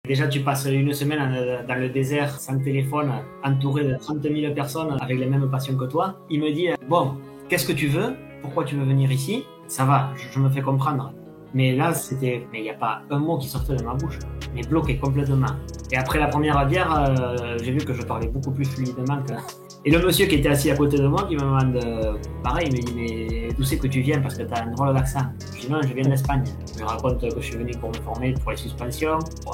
Déjà, tu passes une semaine dans le désert sans téléphone, entouré de 30 000 personnes avec les mêmes passions que toi. Il me dit, bon, qu'est-ce que tu veux? Pourquoi tu veux venir ici? Ça va, je me fais comprendre. Mais là, mais il n'y a pas un mot qui sortait de ma bouche, mais bloqué complètement. Et après la première bière, j'ai vu que je parlais beaucoup plus fluidement que... Et le monsieur qui était assis à côté de moi, qui me demande, pareil, il me dit, mais d'où c'est que tu viens? Parce que tu as un drôle d'accent. Je dis, non, je viens d'Espagne. Je lui raconte que je suis venu pour me former pour les suspensions. Bon.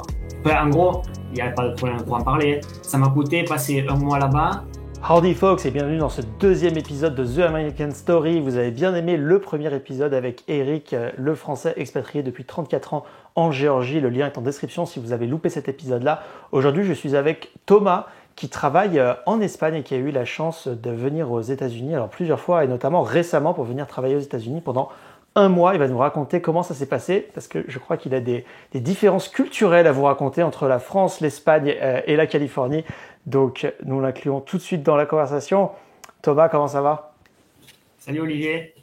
En gros, il n'y avait pas de problème pour en parler. Ça m'a coûté passer un mois là-bas. Howdy folks et bienvenue dans ce deuxième épisode de The American Story. Vous avez bien aimé le premier épisode avec Eric, le français expatrié depuis 34 ans en Géorgie. Le lien est en description si vous avez loupé cet épisode-là. Aujourd'hui, je suis avec Thomas qui travaille en Espagne et qui a eu la chance de venir aux États-Unis, alors plusieurs fois et notamment récemment pour venir travailler aux États-Unis pendant un mois. Il va nous raconter comment ça s'est passé parce que je crois qu'il a des différences culturelles à vous raconter entre la France, l'Espagne et la Californie. Donc, nous l'incluons tout de suite dans la conversation. Thomas, comment ça va? Salut Olivier.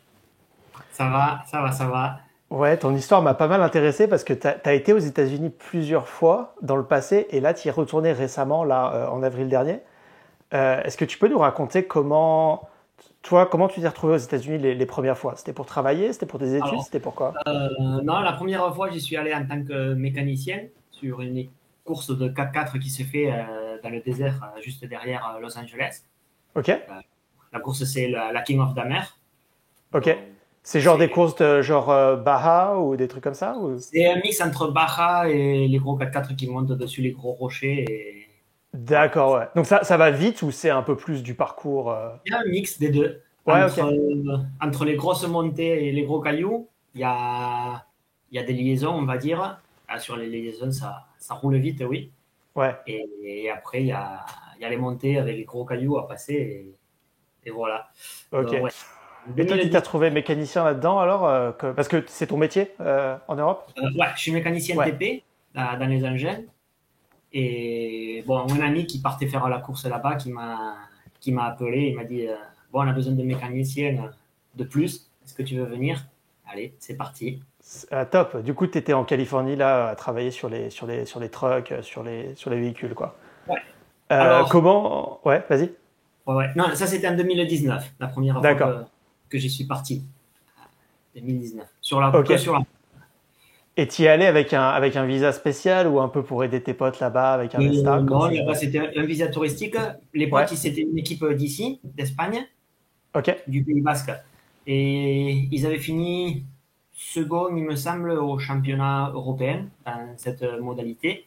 Ça va. Ouais, ton histoire m'a pas mal intéressé parce que tu as été aux États-Unis plusieurs fois dans le passé et là, tu y es retourné récemment, là, en avril dernier. Est-ce que tu peux nous raconter comment tu t'es retrouvé aux États-Unis les premières fois? C'était pour travailler? C'était pour tes études? Alors, C'était pour quoi? non, la première fois, j'y suis allé en tant que mécanicien sur une course de 4x4 qui se fait dans le désert juste derrière Los Angeles. Ok. La course, c'est la King of the Mer. Ok. C'est genre des courses de genre Baja ou des trucs comme ça ou... C'est un mix entre Baja et les gros 4x4 qui montent dessus les gros rochers. D'accord, ouais. Donc ça va vite ou c'est un peu plus du parcours Il y a un mix des deux. Ouais, Entre les grosses montées et les gros cailloux, il y a des liaisons, on va dire. Sur les liaisons, ça roule vite, oui. Ouais. Et après, il y a les montées avec les gros cailloux à passer. Et voilà. Ok. Ouais. Et toi, tu t'es retrouvé mécanicien là-dedans alors parce que c'est ton métier en Europe? Ouais, je suis mécanicien TP dans les engins. Et bon, un ami qui partait faire la course là-bas, qui m'a appelé, il m'a dit bon, on a besoin de mécaniciens de plus. Est-ce que tu veux venir? Allez, c'est parti. Top. Du coup, tu étais en Californie là à travailler sur les trucks, sur les véhicules quoi. Ouais. Alors, comment Ouais, vas-y. Ouais. Non, ça c'était en 2019, la première fois que j'y suis parti. 2019. Sur la Et tu y allais avec un visa spécial ou un peu pour aider tes potes là-bas avec un visa? Non, là-bas c'était un visa touristique. Les potes, c'était une équipe d'ici, d'Espagne, du Pays Basque. Et ils avaient fini second, il me semble, au championnat européen dans cette modalité.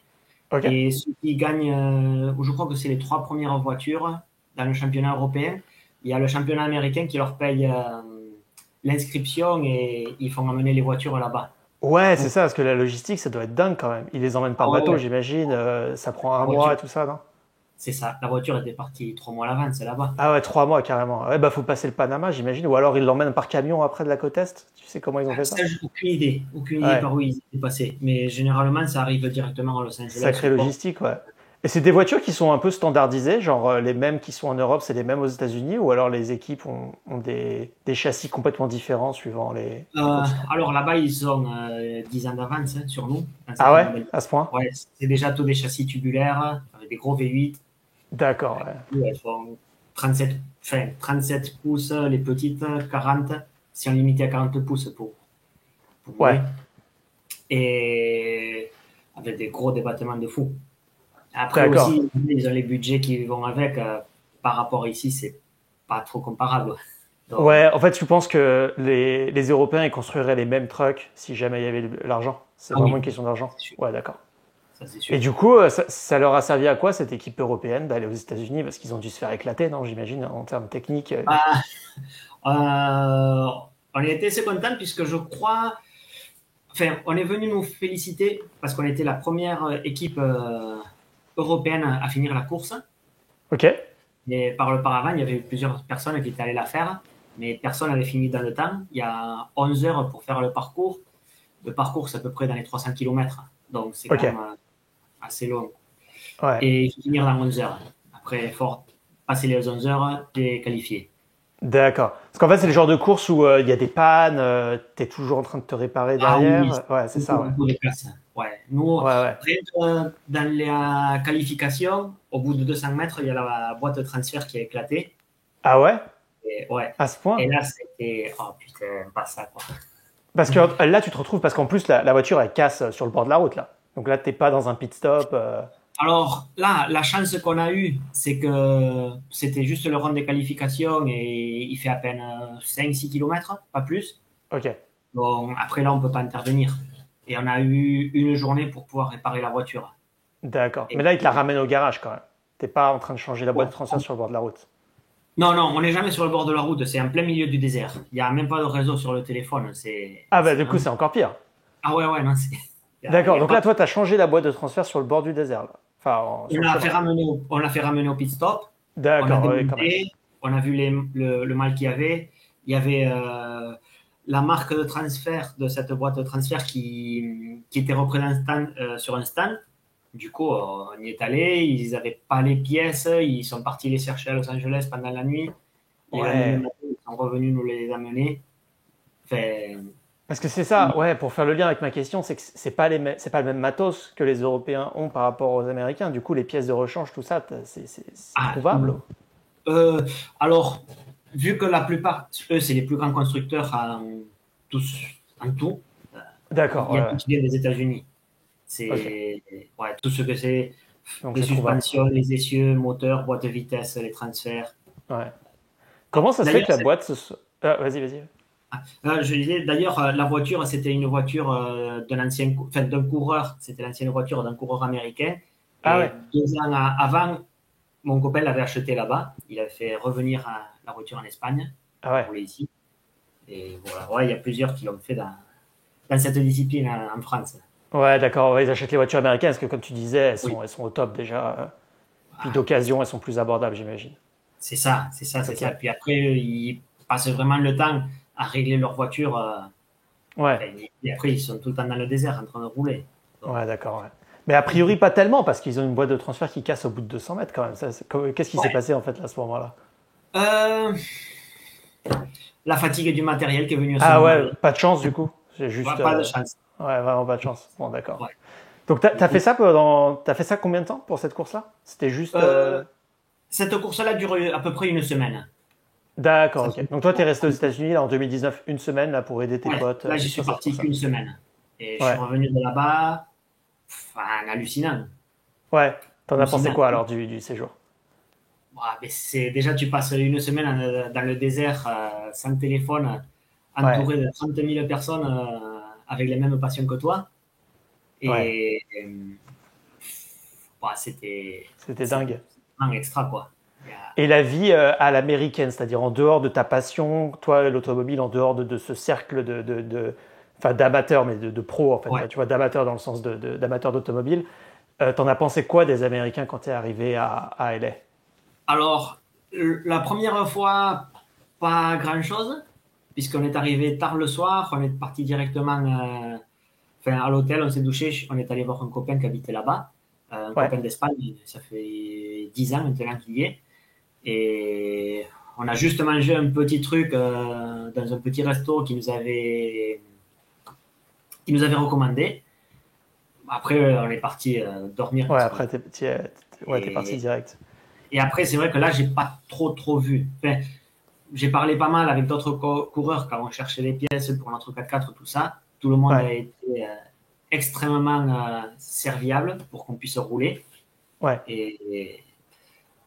Et ceux qui gagnent, je crois que c'est les 3 premières voitures dans le championnat européen, il y a le championnat américain qui leur paye l'inscription et ils font amener les voitures là-bas. Ouais, c'est ça, parce que la logistique, ça doit être dingue quand même. Ils les emmènent par bateau, j'imagine. Ça prend un mois et tout ça, non? C'est ça. La voiture était partie 3 mois à l'avance là-bas. Ah ouais, 3 mois carrément. Ouais, bah faut passer le Panama, j'imagine. Ou alors ils l'emmènent par camion après de la côte Est. Tu sais comment ils ont fait ça? J'ai aucune idée par où ils étaient passés. Mais généralement, ça arrive directement à Los Angeles. Sacrée logistique, ouais. Et c'est des voitures qui sont un peu standardisées, genre les mêmes qui sont en Europe, c'est les mêmes aux États-Unis, ou alors les équipes ont des châssis complètement différents suivant les... Alors là-bas, ils ont 10 ans d'avance sur nous. Ah ouais, à ce point? Ouais, c'est déjà tous des châssis tubulaires, avec des gros V8. D'accord, ouais. Elles font 37 pouces, les petites, 40, si on limitait à 40 pouces pour ouais. Et avec des gros débattements de fou. Après aussi, ils ont les budgets qui vont avec. Par rapport ici, c'est pas trop comparable. Donc... Ouais, en fait, tu penses que les Européens ils construiraient les mêmes trucks si jamais il y avait l'argent? C'est vraiment une question d'argent? Ouais, d'accord. Ça, c'est sûr. Et du coup, ça leur a servi à quoi cette équipe européenne d'aller aux États-Unis? Parce qu'ils ont dû se faire éclater, non, j'imagine, en termes techniques. On était assez contents puisque je crois... Enfin, on est venu nous féliciter parce qu'on était la première équipe européenne à finir la course. Ok. Mais par le paravent, il y avait plusieurs personnes qui étaient allées la faire, mais personne n'avait fini dans le temps. Il y a 11 heures pour faire le parcours. Le parcours, c'est à peu près dans les 300 km. Donc, c'est quand même assez long. Ouais. Et il faut finir dans 11 heures. Après, il faut passer les 11 heures, tu es qualifié. D'accord. Parce qu'en fait, c'est le genre de course où il y a des pannes, tu es toujours en train de te réparer derrière. Ah oui, ouais, c'est ça. Ouais. Ouais. Nous, Ouais. rien que dans la qualification, au bout de 200 mètres, il y a la boîte de transfert qui a éclaté. Ah ouais? Et, ouais. À ce Et point? là, c'était, oh putain, pas ça, quoi. Parce que là, tu te retrouves, parce qu'en plus, la voiture, elle casse sur le bord de la route, là. Donc là, t'es pas dans un pit stop. Alors là, la chance qu'on a eue, c'est que c'était juste le rang des qualifications et il fait à peine 5-6 km, pas plus. Ok, Bon, après là, on peut pas intervenir. Et on a eu une journée pour pouvoir réparer la voiture. d'accord. Et, Mais là, il te la ramène au garage, quand même. T'es pas en train de changer la boîte de bon, transfert sur le bord de la route. non, non, on n'est jamais sur le bord de la route, c'est en plein milieu du désert. Il n'y a même pas de réseau sur le téléphone. Ah bah, C'est du coup, vraiment... c'est encore pire. Ah ouais, ouais, non, c'est... il D'accord, y a donc pas... là, toi, t'as changé la boîte de transfert sur le bord du désert, là. Enfin, sur On le l'a fait chemin. ramener on l'a fait ramener au pit stop. On a D'accord, oui, quand même. démonté, on a vu le mal qu'il y avait. Il y avait la marque de transfert de cette boîte de transfert qui était représentée sur un stand. Du coup, on y est allé, ils n'avaient pas les pièces, ils sont partis les chercher à Los Angeles pendant la nuit. Et le lendemain Ouais. matin, ils sont revenus nous les amener. Enfin, Parce que c'est ça, ouais, pour faire le lien avec ma question, c'est que c'est pas le même matos que les Européens ont par rapport aux Américains. Du coup, les pièces de rechange, tout ça, c'est ah, trouvable. euh, alors, vu que la plupart, eux, c'est les plus grands constructeurs tous, en tout, D'accord, il y a ouais, tout qui vient des États-Unis. ouais. Ok. C'est ouais, tout ce que c'est, Donc les c'est trouvable, suspensions, quoi. les essieux, moteurs, boîte de vitesse, les transferts. Ouais. Ah, Comment ça se fait d'ailleurs, que la boîte vas-y, vas-y. je disais, d'ailleurs, la voiture, c'était une voiture d'un coureur, c'était l'ancienne voiture d'un coureur américain. Ah Et ouais, 2 ans avant, mon copain l'avait acheté là-bas. Il avait fait revenir la voiture en Espagne ah pour ouais. rouler ici. Et voilà, ouais, il y a plusieurs qui l'ont fait dans cette discipline en France. Ouais, d'accord, ouais, ils achètent les voitures américaines parce que, comme tu disais, Oui, elles sont au top déjà. Puis ah, d'occasion, elles sont plus abordables, j'imagine. c'est ça, c'est ça, c'est Ok. ça. Puis après, ils passent vraiment le temps à régler leur voiture. Ouais, Et après, ils sont tout le temps dans le désert en train de rouler. Donc, ouais, d'accord, ouais. Mais a priori, pas tellement, parce qu'ils ont une boîte de transfert qui casse au bout de 200 mètres quand même. Qu'est-ce qui s'est ouais. passé en fait là, à ce moment-là? Euh, la fatigue du matériel qui est venue à ce Ah ouais, moment-là. pas de chance du coup. C'est Ouais, juste. pas de chance. Ouais, vraiment pas de chance. Bon, d'accord. Ouais. Donc, Du coup, t'as fait ça combien de temps pour cette course-là? C'était juste. euh, cette course-là dure à peu près une semaine. D'accord, Ça ok. fait- Donc, toi, t'es resté aux États-Unis là en 2019, une semaine là pour aider tes Ouais, potes là, j'y sur suis cette parti course-là. qu'une semaine. Et je suis Ouais, revenu de là-bas, enfin, hallucinant. ouais. T'en as pensé Hallucinant. quoi alors du séjour? Mais déjà, tu passes une semaine dans le désert sans téléphone, Ouais, entouré de 30 000 personnes avec les mêmes passions que toi. ouais. Et c'était C'était dingue. vraiment extra, quoi. Et la vie à l'américaine, c'est-à-dire en dehors de ta passion, toi, l'automobile, en dehors de ce cercle enfin, d'amateurs, mais de pros, en fait, Ouais. tu vois, d'amateurs dans le sens d'amateurs d'automobile, t'en as pensé quoi des Américains quand t'es arrivé à LA? Alors, la première fois, pas grand-chose, puisqu'on est arrivé tard le soir, on est parti directement à l'hôtel, on s'est douché, on est allé voir un copain qui habitait là-bas, un Ouais, copain d'Espagne, ça fait 10 ans maintenant qu'il y est. Et on a juste mangé un petit truc dans un petit resto qui nous avait recommandé. Après, on est parti dormir ouais, parce qu'on après, ouais, t'es parti et, direct. et après, c'est vrai que là, j'ai pas trop vu. Enfin, j'ai parlé pas mal avec d'autres coureurs quand on cherchait les pièces pour notre 4x4, tout ça. Tout le monde Ouais, a été extrêmement serviable pour qu'on puisse rouler. ouais, Et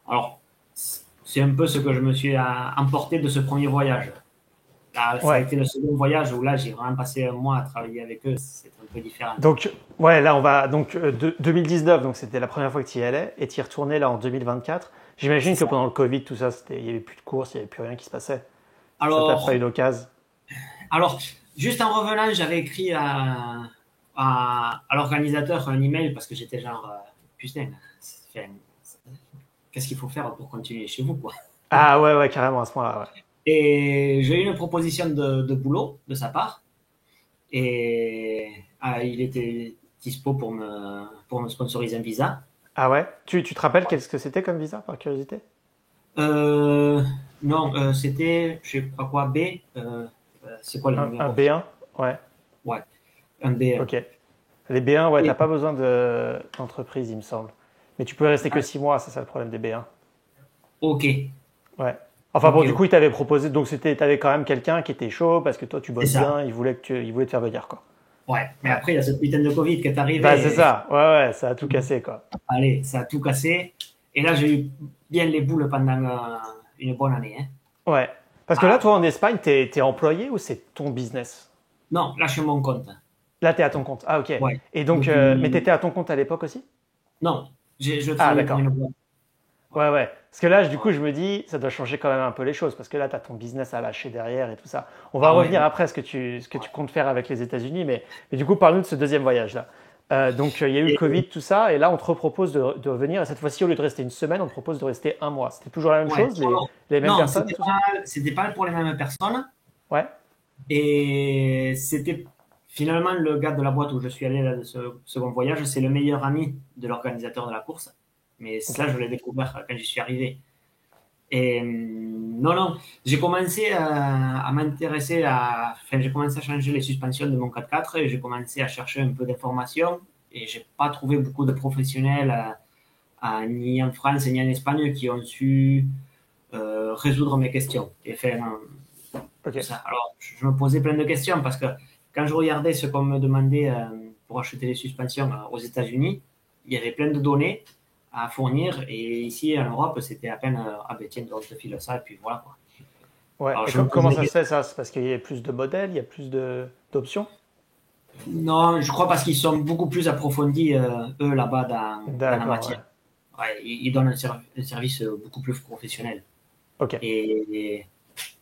alors, c'est un peu ce que je me suis emporté de ce premier voyage. Là, ça a ouais. été le second voyage où là, j'ai vraiment passé un mois à travailler avec eux. C'est un peu différent. Donc, ouais, là, on va. Donc, 2019, donc c'était la première fois que tu y allais, et tu y retournais là en 2024. J'imagine C'est que ça. pendant le Covid, tout ça, il n'y avait plus de courses, il n'y avait plus rien qui se passait. Ça t'a pas Alors, eu l'occasion. alors, juste en revenant, j'avais écrit à l'organisateur un email parce que j'étais genre, putain, qu'est-ce qu'il faut faire pour continuer chez vous, quoi. Ah ouais, ouais, carrément à ce point-là, ouais. Et j'ai eu une proposition de boulot de sa part et il était dispo pour me sponsoriser un visa. Ah ouais? Tu te rappelles qu'est-ce que c'était comme visa, par curiosité? Euh, non, c'était, je sais pas quoi, B. C'est quoi le Un numéro? B1? Ouais, Ouais, un B1. ok. Les B1, ouais, Et, t'as pas besoin d'entreprise, il me semble. Mais tu peux rester que 6 mois, c'est ça le problème des B1. ok, Ouais. Enfin ok, bon, du ok. coup, il t'avait proposé, donc t'avais quand même quelqu'un qui était chaud parce que toi, tu C'est bosses ça. bien, il voulait te faire venir, quoi. Ouais. Mais Ouais. après, il y a ce putain de Covid qui est Bah, c'est arrivé. ça. Ouais, ouais, ça a tout cassé, quoi. Allez, ça a tout cassé. Et là, j'ai eu bien les boules pendant une bonne année. Hein. Ouais. Parce que là, Ah, toi, en Espagne, t'es employé ou c'est ton business? non, là, je suis mon compte. Là, t'es à ton compte. Ah, ok. Ouais. Et donc, mais Depuis. t'étais à ton compte à l'époque aussi? Non, je Ah, travaillais pour d'accord. une boîte. Ouais, ouais. Parce que là, du Ouais. coup, je me dis, ça doit changer quand même un peu les choses. Parce que là, tu as ton business à lâcher derrière et tout ça. On va Ah ouais, revenir après ce que ouais. tu comptes faire avec les États-Unis. Mais du coup, parle-nous de ce deuxième voyage-là. Donc, il y a eu le Et, Covid, tout ça. Et là, on te repropose de revenir. Et cette fois-ci, au lieu de rester une semaine, on te propose de rester un mois. C'était toujours la même ouais. chose, Alors, les mêmes non, personnes, tout ça? c'était pas pour les mêmes personnes. Ouais. Et c'était finalement le gars de la boîte où je suis allé là, de ce second voyage, c'est le meilleur ami de l'organisateur de la course. Mais Ok. ça, je l'ai découvert quand j'y suis arrivé. Et non, non, j'ai commencé à m'intéresser à. Enfin, j'ai commencé à changer les suspensions de mon 4x4 et j'ai commencé à chercher un peu d'informations. Et j'ai pas trouvé beaucoup de professionnels, ni en France ni en Espagne, qui ont su résoudre mes questions. Et faire Ok. tout ça. Alors, je me posais plein de questions parce que quand je regardais ce qu'on me demandait pour acheter les suspensions aux États-Unis, il y avait plein de données à fournir et ici en Europe, c'était à peine ah ben tiens, on te file ça et puis voilà quoi. Ouais. Alors Et je me posais comment des ça se fait, questions. ça? C'est parce qu'il y a plus de modèles, il y a plus d'options? Non, je crois parce qu'ils sont beaucoup plus approfondis eux là-bas dans la D'accord, ouais. matière. Ouais, ils donnent un service beaucoup plus professionnel Ok. et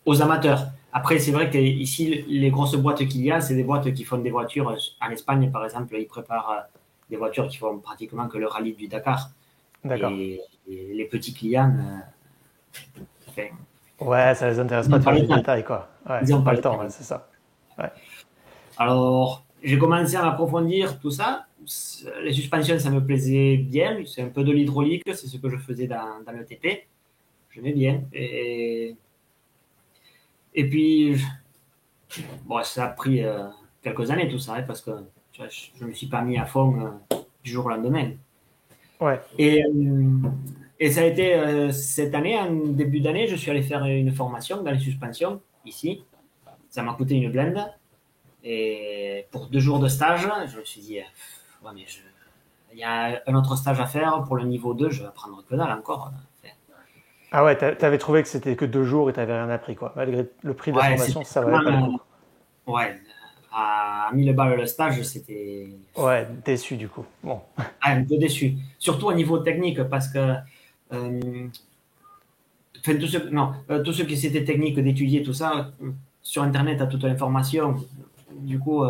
aux amateurs. Après, c'est vrai que ici, les grosses boîtes qu'il y a, c'est des boîtes qui font des voitures. En Espagne, par exemple, ils préparent des voitures qui font pratiquement que le rallye du Dakar. D'accord. Et les petits clients, enfin, Ouais, ça les intéresse ils pas n'ont de pas faire le du temps. détail, quoi. Ouais, Ils ils n'ont ont pas pas le le temps. temps, ouais, c'est ça. Ouais. Alors, j'ai commencé à m'approfondir tout ça. Les suspensions, ça me plaisait bien. C'est un peu de l'hydraulique, c'est ce que je faisais dans le TP. J'aimais bien. Et puis, bon, ça a pris quelques années tout ça, hein, parce que tu vois, je ne me suis pas mis à fond du jour au lendemain. Ouais. Et, euh, et ça a été cette année, en début d'année, je suis allé faire une formation dans les suspensions ici. Ça m'a coûté une blinde. Et pour 2 jours de stage, je me suis dit, ouais, mais il y a un autre stage à faire pour le niveau 2, je vais apprendre que dalle encore. Enfin, Ah ouais, t'avais trouvé que c'était que 2 jours et t'avais rien appris, quoi. Malgré le prix de la ouais, formation, c'était ça valait pas le vraiment, coup. ouais, à 1000 balles le stage, c'était Ouais, déçu du coup. Bon. un peu déçu. Surtout au niveau technique, parce que enfin, non, tous ceux qui c'était technique d'étudier tout ça, sur Internet, à toute l'information. Du coup,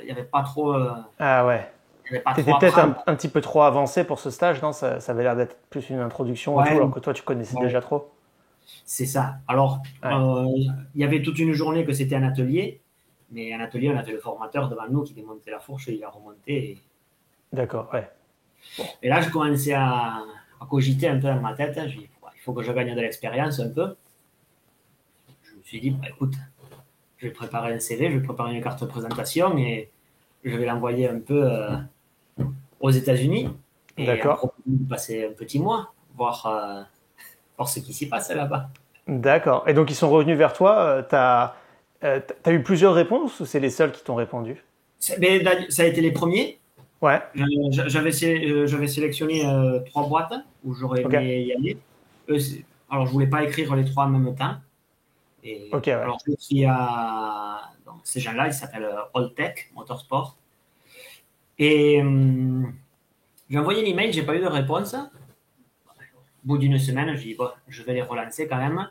il n'y avait pas trop, Ah ouais. il y avait pas trop T'étais à peut-être apprendre. un petit peu trop avancé pour ce stage, non? Ça avait l'air d'être plus une introduction et tout, Ouais, alors que toi, tu connaissais ouais, déjà trop. c'est ça. Alors, Ouais. il y avait toute une journée que c'était un atelier, mais un atelier, on avait le formateur devant nous qui démontait la fourche et il a remonté. D'accord, ouais. Bon. Et là, je commençais à cogiter un peu dans ma tête. Je dis, il faut que je gagne de l'expérience un peu. Je me suis dit, bah, écoute, je vais préparer un CV, je vais préparer une carte de présentation et je vais l'envoyer un peu aux États-Unis et en D'accord. proposant de passer un petit mois, voir ce qui s'y passe là-bas. D'accord. Et donc, ils sont revenus vers toi. T'as eu plusieurs réponses ou c'est les seuls qui t'ont répondu? Mais ça a été les premiers. Ouais. J'avais sélectionné 3 boîtes où j'aurais Ok. aimé y aller. Alors, je voulais pas écrire les 3 en même temps. Ok, Et ouais. alors, je suis à donc, ces gens-là, ils s'appellent Alltech Motorsport. Et j'ai envoyé l'email, j'ai pas eu de réponse. Au bout d'une semaine, je dis bon, je vais les relancer quand même.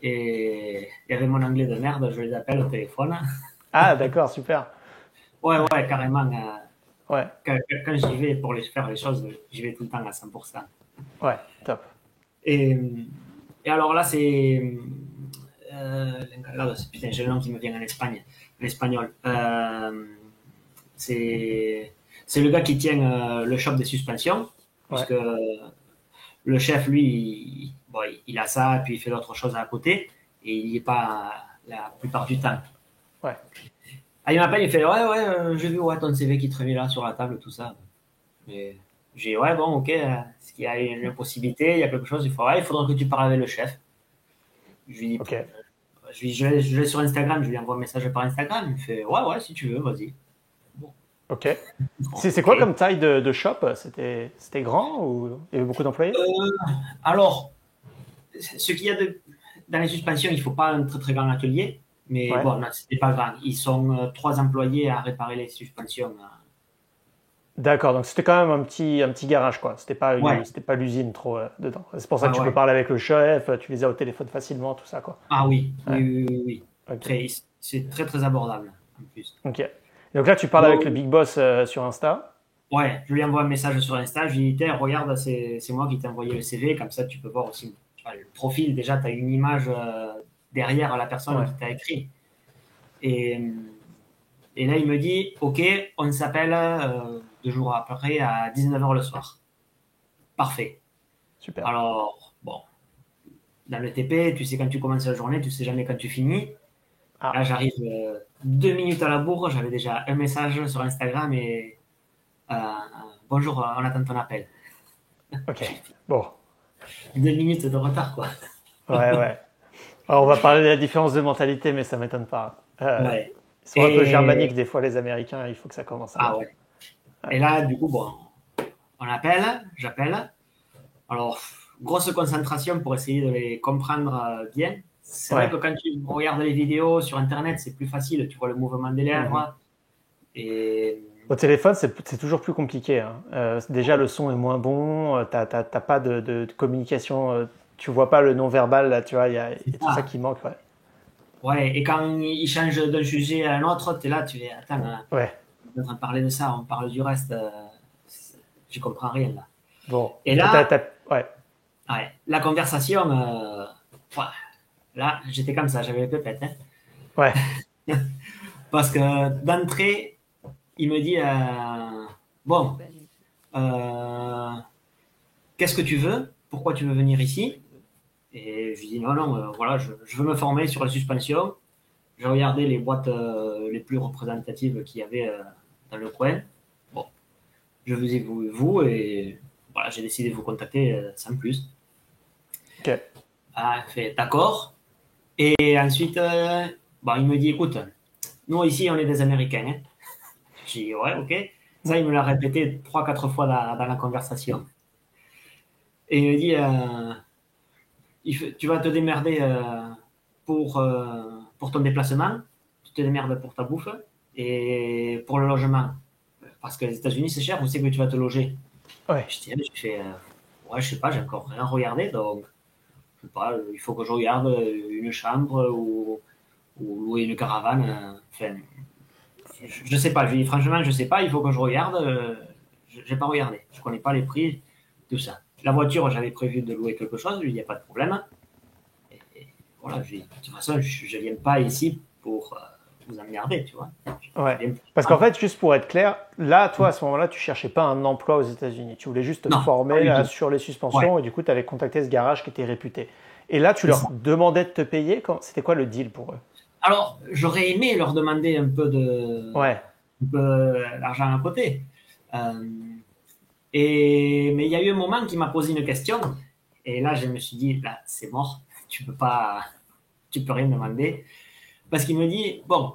Et il y avait mon anglais de merde, je les appelle au téléphone. Ah, d'accord, super. Ouais, Ouais. ouais, carrément. Ouais. Quand j'y vais pour faire les choses, j'y vais tout le temps à 100%. Ouais. Top. Et, et alors là, c'est. Putain, j'ai le nom qui me vient en Espagne, en espagnol. C'est c'est le gars qui tient le shop des suspensions, Ouais. puisque le chef, lui, bon, il a ça, et puis il fait d'autres choses à côté, et il n'y est pas la plupart du temps. Ouais. Ah, il m'appelle, il fait ouais, j'ai vu ton CV qui traînait là sur la table, tout ça. Mais j'ai dit, ouais, bon, ok, est-ce qu'il y a une possibilité, il y a quelque chose, il faudra que tu parles avec le chef. Je lui dis, Ok. je vais sur Instagram, je lui envoie un message par Instagram. Il me fait, ouais, si tu veux, vas-y. Bon, Ok. C'est ok. quoi comme taille de shop? C'était grand ou il y avait beaucoup d'employés? Alors, ce qu'il y a dans les suspensions, il ne faut pas un très très grand atelier. Mais Ouais. bon, non, c'était pas grand. Ils sont 3 employés à réparer les suspensions. D'accord, donc c'était quand même un petit garage, quoi. Ouais, C'était pas l'usine trop dedans. C'est pour ça que tu peux ouais. parler avec le chef, tu les as au téléphone facilement, tout ça, quoi. Ah oui, Ouais. oui. Ok. Très, c'est très très abordable en plus. Ok. Donc là, tu parles avec le Bon, big boss sur Insta. ouais, je lui envoie un message sur Insta, je lui dis, tiens, regarde, c'est moi qui t'ai envoyé le CV, comme ça tu peux voir aussi tu vois, le profil. Déjà, tu as une image derrière la personne Ouais. qui t'a écrit. Et, euh, et là, il me dit, ok, on s'appelle 2 jours après à 19h le soir. Parfait. Super. Alors, bon, dans le TP, tu sais quand tu commences la journée, tu sais jamais quand tu finis. Là, Ah, j'arrive 2 minutes à la bourre, j'avais déjà un message sur Instagram et bonjour, on attend ton appel. ok. Bon. 2 minutes de retard, quoi. Ouais, ouais. Alors, on va parler de la différence de mentalité, mais ça m'étonne pas. Ouais. Ils sont un peu Et germaniques, des fois, les Américains. Il faut que ça commence à ah l'heure. ouais. Et là, du coup, bon, on appelle, j'appelle. Alors, grosse concentration pour essayer de les comprendre bien. C'est vrai Ouais. que quand tu regardes les vidéos sur Internet, c'est plus facile. Tu vois le mouvement des Mhm. lèvres. Et Au téléphone, c'est toujours plus compliqué, hein. Déjà, le son est moins bon, t'as pas de communication, tu vois pas le non-verbal, là, tu vois, il y a tout ça ah, qui manque, ouais. ouais. Et quand ils changent d'un sujet à un autre, tu es là, tu es, attends, Ouais, on est en train de parler de ça, on parle du reste. Je comprends rien là. bon. Et là, Ouais, ouais, la conversation, ouais, là, j'étais comme ça, j'avais les pépettes. ouais, Hein. Parce que d'entrée, il me dit bon, euh, qu'est-ce que tu veux? Pourquoi tu veux venir ici? Et je lui dis non, voilà, je veux me former sur la suspension. J'ai regardé les boîtes les plus représentatives qu'il y avait dans le coin. Bon, je vous ai vu, vous, et voilà, j'ai décidé de vous contacter sans plus. ok, Ah, il fait d'accord. Et ensuite, bon, il me dit écoute, nous ici, on est des Américains. Hein. J'ai dit ouais, ok. Ça, il me l'a répété 3, 4 fois dans la conversation. Et il me dit tu vas te démerder pour ton déplacement, tu te démerdes pour ta bouffe et pour le logement. Parce que les États-Unis, c'est cher, où c'est que tu vas te loger? ouais, Je fais, ouais, je sais pas, j'ai encore rien regardé, donc je sais pas, il faut que je regarde une chambre ou louer une caravane. Enfin, je sais pas, je dis franchement, je sais pas, il faut que je regarde. J'ai pas regardé, je connais pas les prix, tout ça. La voiture, j'avais prévu de louer quelque chose, il n'y a pas de problème. Et voilà, de toute façon, je viens pas ici pour vous emmerder, tu vois. Je ouais. viens Parce qu'en pour... fait, juste pour être clair, là, toi, à ce moment-là, tu cherchais pas un emploi aux États-Unis. Tu voulais juste te Non, pas former du là, tout. sur les Ouais, suspensions et du coup, tu avais contacté ce garage qui était réputé. Et là, tu c'est leur ça. demandais de te payer. C'était quoi le deal pour eux? Alors, j'aurais aimé leur demander Ouais, un peu d'argent à côté. Euh, mais il y a eu un moment qui m'a posé une question. Et là, je me suis dit, là, c'est mort. Tu peux rien demander. Parce qu'il me dit, bon,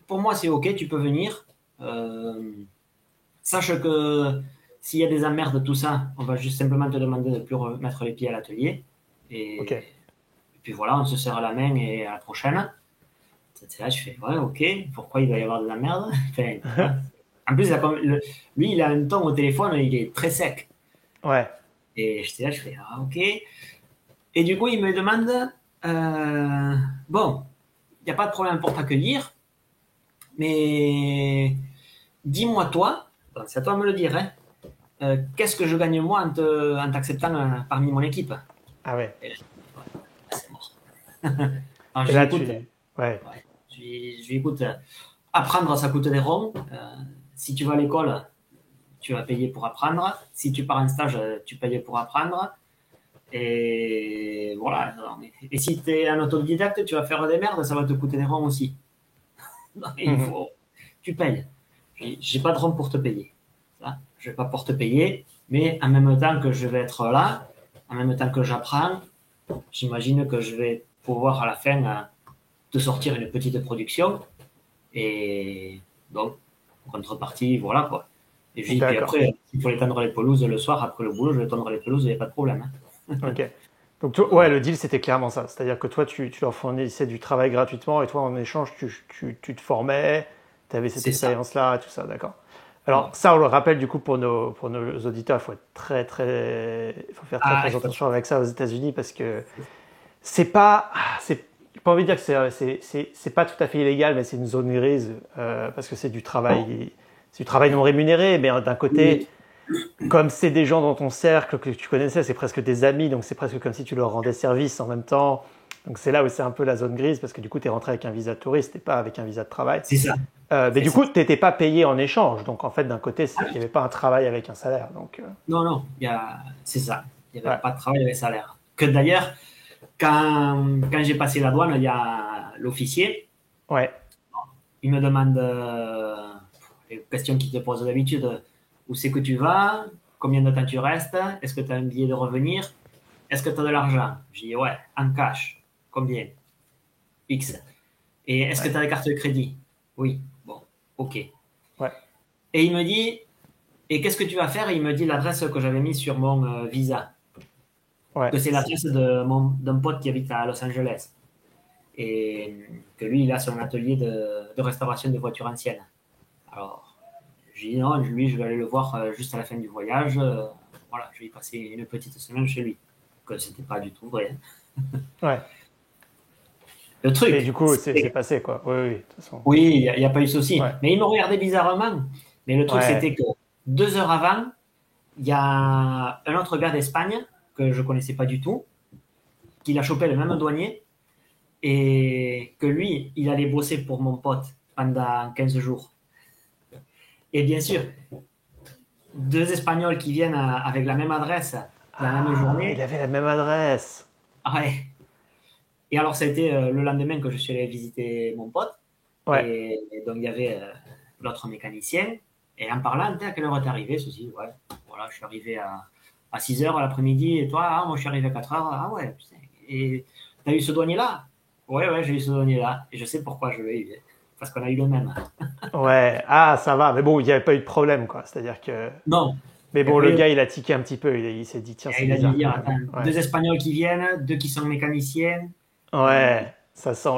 pour moi, c'est OK, tu peux venir. Euh, Sache que s'il y a des emmerdes, tout ça, on va juste simplement te demander de ne plus remettre les pieds à l'atelier. ok. Et puis voilà, on se serre la main et à la prochaine. C'est là, je fais, ouais, OK, pourquoi il doit y avoir de la merde? Enfin, hein. En plus, lui, il a un ton au téléphone, il est très sec. Ouais, Et j'étais là, je fais, ah, OK. Et du coup, il me demande, bon, il n'y a pas de problème pour t'accueillir, mais dis-moi toi, bon, c'est à toi de me le dire, hein, qu'est-ce que je gagne moi en t'acceptant parmi mon équipe? ah ouais. Et là, ouais, là, c'est mort. Alors, Et je lui là, écoute, ouais, ouais, je lui écoute, apprendre, ça coûte des ronds. Si tu vas à l'école, tu vas payer pour apprendre. Si tu pars en stage, tu payes pour apprendre. Et voilà. Et si tu es un autodidacte, tu vas faire des merdes, ça va te coûter des ronds aussi. Il Mhm. faut. tu payes. J'ai pas de rond pour te payer. Ça, je vais pas pour te payer, mais en même temps que je vais être là, en même temps que j'apprends, j'imagine que je vais pouvoir à la fin te sortir une petite production. Et donc, en contrepartie, voilà quoi. Et puis après, il faut étendre les pelouses le soir, après le boulot, je vais tondre les pelouses, il n'y a pas de problème. Ok. Donc, toi, le deal, c'était clairement ça. C'est-à-dire que toi, tu leur fournissais du travail gratuitement et toi, en échange, tu te formais, tu avais cette expérience-là, tout ça, d'accord. Alors, ça, on le rappelle du coup pour nos auditeurs, il faut être il faut faire très attention avec ça aux États-Unis parce que j'ai pas envie de dire que c'est pas tout à fait illégal, mais c'est une zone grise parce que c'est du travail non rémunéré, mais d'un côté, comme c'est des gens dans ton cercle que tu connaissais, c'est presque des amis, donc c'est presque comme si tu leur rendais service en même temps. Donc c'est là où c'est un peu la zone grise parce que du coup, tu es rentré avec un visa de touriste et pas avec un visa de travail. C'est ça. Mais du coup, tu n'étais pas payé en échange. Donc en fait, d'un côté, il n'y avait pas un travail avec un salaire. Donc, Non, c'est ça. Il n'y avait pas de travail avec salaire. Que d'ailleurs, quand j'ai passé la douane, il y a l'officier. Ouais. Il me demande les questions qu'il te pose d'habitude. Où c'est que tu vas? Combien de temps tu restes? Est-ce que tu as un billet de revenir? Est-ce que tu as de l'argent? Je dis ouais, en cash. Combien? X. Et est-ce que tu as des cartes de crédit? Oui. Bon, ok. Ouais. Et il me dit, et qu'est-ce que tu vas faire? Et il me dit l'adresse que j'avais mise sur mon visa. Ouais. Que c'est l'adresse d'un pote qui habite à Los Angeles. Et que lui, il a son atelier de restauration de voitures anciennes. Alors, je dis non, lui, je vais aller le voir juste à la fin du voyage. Voilà, je vais y passer une petite semaine chez lui. Que c'était pas du tout vrai. Ouais. Le truc. Et du coup, c'est passé, quoi. Oui, de toute façon. Oui, il n'y a pas eu de souci. Ouais. Mais il me regardait bizarrement. Mais le truc, c'était que 2 heures avant, il y a un autre gars d'Espagne que je ne connaissais pas du tout, qui l'a chopé le même douanier, et que lui, il allait bosser pour mon pote pendant 15 jours. Et bien sûr, 2 Espagnols qui viennent avec la même adresse, la même journée. Il avait la même adresse. Ouais. Et alors, ça a été le lendemain que je suis allé visiter mon pote. Ouais. Et donc, il y avait l'autre mécanicien. Et en parlant, à quelle heure t'es arrivé? Ceci, ouais. Voilà, je suis arrivé à 6 heures l'après-midi. Et toi, moi, je suis arrivé à 4 heures. Ah ouais, putain. Et t'as eu ce douanier-là? Ouais, j'ai eu ce douanier-là. Et je sais pourquoi je l'ai eu. Parce qu'on a eu le même. Ouais, ça va. Mais bon, il n'y avait pas eu de problème, quoi. C'est-à-dire que... Non. Mais bon, le gars, il a tiqué un petit peu. Il s'est dit, tiens, c'est bizarre. Il a dit, attends, 2 Espagnols qui viennent, 2 qui sont mécaniciens. Ouais, ça sent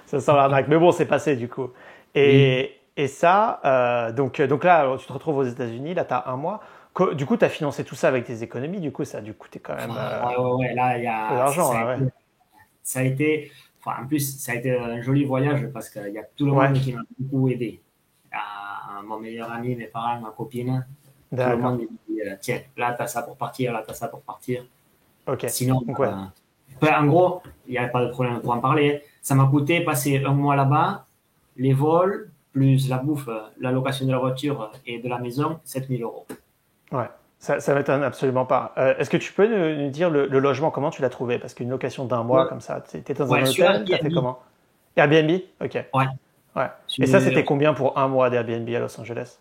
ça sent l'arnaque. Mais bon, c'est passé, du coup. Et ça, donc là, tu te retrouves aux États-Unis. Là, tu as 1 mois. Du coup, tu as financé tout ça avec tes économies. Du coup, ça a dû coûter quand même ouais, là, il y a de l'argent. Ça a été, en plus, ça a été un joli voyage parce qu'il y a tout le monde qui m'a beaucoup aidé. Mon meilleur ami, mes parents, ma copine. Tout le monde me dit, tiens, là, tu as ça pour partir, là, tu as ça pour partir. Ok. Sinon, en gros, il n'y avait pas de problème pour en parler. Ça m'a coûté passer 1 mois là-bas, les vols, plus la bouffe, la location de la voiture et de la maison, 7 000 euros. Ouais, ça m'étonne absolument pas. Est-ce que tu peux nous dire le logement, comment tu l'as trouvé? Parce qu'une location d'1 mois comme ça, tu étais dans un hôtel, tu as fait comment? Airbnb? Ok. Ouais. Et ça, c'était combien pour 1 mois d'Airbnb à Los Angeles?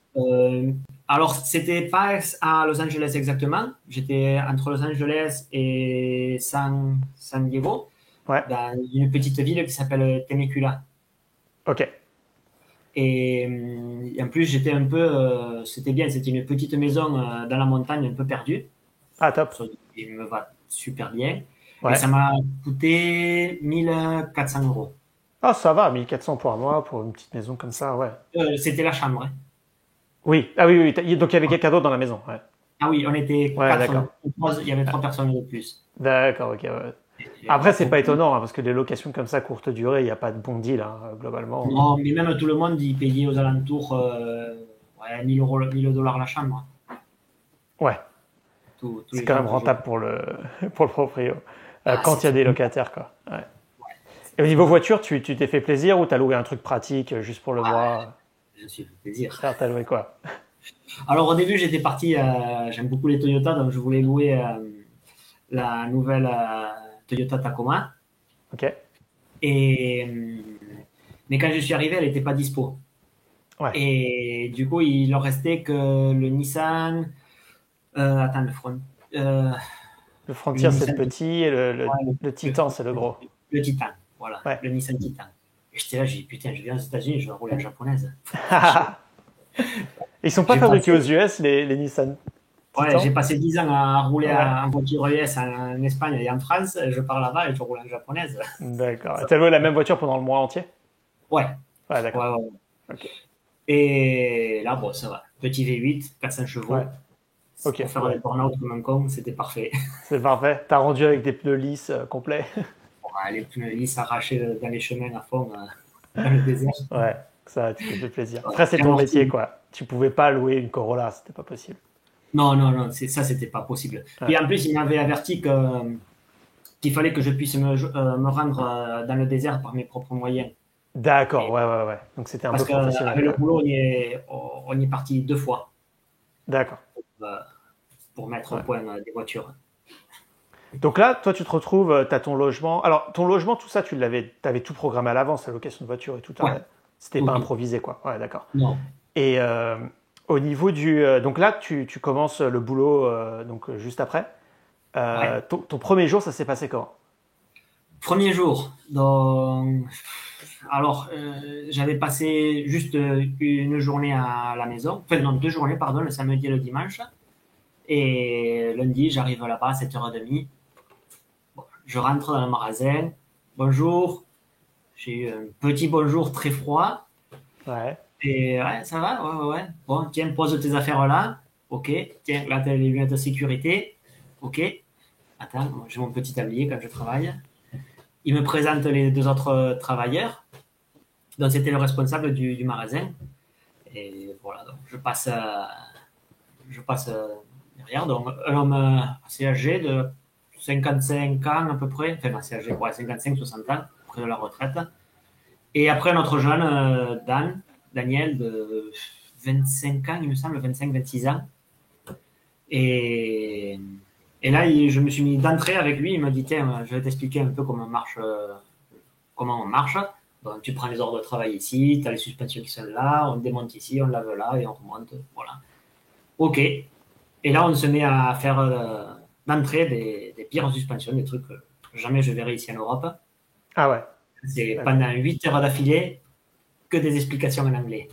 Alors, c'était pas à Los Angeles exactement. J'étais entre Los Angeles et San Diego, dans une petite ville qui s'appelle Temecula. Ok. Et en plus, j'étais un peu... c'était bien, c'était une petite maison dans la montagne, un peu perdue. Ah, top. Il me va super bien. Et ça m'a coûté 1 400 euros. Ah, ça va, 1 400 pour 1 mois, pour une petite maison comme ça, ouais. C'était la chambre. Oui, oui. Donc, il y avait quelqu'un d'autre dans la maison, ouais. Ah oui, on était 4. Il y avait 3 personnes de plus. D'accord, ok, ouais. Après, c'est pas étonnant, parce que les locations comme ça, courte durée, il n'y a pas de bon deal, globalement. Non, mais même tout le monde, il payait aux alentours 1 000 $, la chambre. Ouais. C'est quand même rentable pour le proprio, quand il y a des locataires, quoi. Ouais. Et au niveau voiture, tu t'es fait plaisir ou t'as loué un truc pratique juste pour le voir? Je me suis fait plaisir. T'as loué quoi? Alors au début, j'étais parti, j'aime beaucoup les Toyota, donc je voulais louer la nouvelle Toyota Tacoma. Ok. Mais quand je suis arrivé, elle n'était pas dispo. Ouais. Et du coup, il leur restait que le Nissan. Attends, euh, Le le Frontier, c'est le Nissan. petit et Ouais, le Titan, c'est le gros. le Titan, voilà, Ouais. le Nissan Titan. Et j'étais là, j'ai dit, putain, je viens aux États-Unis, je vais rouler en japonaise. Fais chier. Ils sont pas J'ai fabriqués aux passé, US, les Nissan ouais, j'ai Titan? passé 10 ans à rouler Ouais. en voiture US en Espagne et en France. Je pars là-bas et je roule en japonaise. D'accord. Et Ça- t'as loué la même voiture pendant le mois entier? Ouais, Ouais, ouais, d'accord. ouais. Ok. Et là, bon, ça va. Petit V8, 400 Ouais. chevaux. Ok. Pour faire Ouais. des burn-out comme un con, c'était parfait. C'est parfait. T'as rendu avec des pneus lisses complets? Ouais, les pneus lisses arrachés dans les chemins à fond, dans le désert. Ouais. Ça, tu t'es fait plaisir. Ouais, Après, c'est ton métier, amorti. quoi. Tu pouvais pas louer une Corolla, c'était pas possible. Non, non, non, ça, c'était pas possible. Puis Ouais. en plus, il m'avait averti qu'il fallait que je puisse me rendre dans le désert par mes propres moyens. D'accord. Et Ouais, ouais, ouais. Donc c'était un parce peu qu'avec professionnel, le quand même. boulot, on y est parti 2 fois D'accord. euh, pour mettre au Ouais. point des voitures. Donc là, toi, tu te retrouves, tu as ton logement. Alors, ton logement, tout ça, t'avais tout programmé à l'avance, la location de voiture et tout. Ouais, C'était pas tout. improvisé, quoi. Ouais, d'accord. Non. Et au niveau du. Donc là, tu commences le boulot donc, juste après. Ouais. Ton premier jour, ça s'est passé comment? Premier jour, donc, alors, j'avais passé juste une journée à la maison, enfin non, 2 journées, pardon, le samedi et le dimanche. Et lundi, j'arrive là-bas à 7h30. Bon, je rentre dans le magasin. Bonjour. J'ai eu un petit bonjour très froid. Ouais, Et ouais, ça va, ouais, ouais, ouais. Bon, tiens, pose tes affaires là. Ok. Tiens, là, t'as les lunettes de sécurité. Ok. Attends, moi, j'ai mon petit tablier quand je travaille. Il me présente les 2 autres travailleurs. Donc, c'était le responsable du magasin. Et voilà, donc, je passe derrière. Donc, un homme assez âgé de 55 ans à peu près. Enfin, assez âgé, ouais, 55-60 ans, près de la retraite. Et après, notre jeune, Daniel, de 25 ans, il me semble, 25-26 ans. Et, et là, je me suis mis d'entrée avec lui. Il m'a dit, tiens, je vais t'expliquer un peu comment on marche. Donc, tu prends les ordres de travail ici, tu as les suspensions qui sont là, on démonte ici, on lave là et on remonte. Voilà. OK. Et là, on se met à faire d'entrée des pires suspensions, des trucs que jamais je verrai ici en Europe. ah ouais, C'est d'accord. pendant 8 heures d'affilée que des explications en anglais.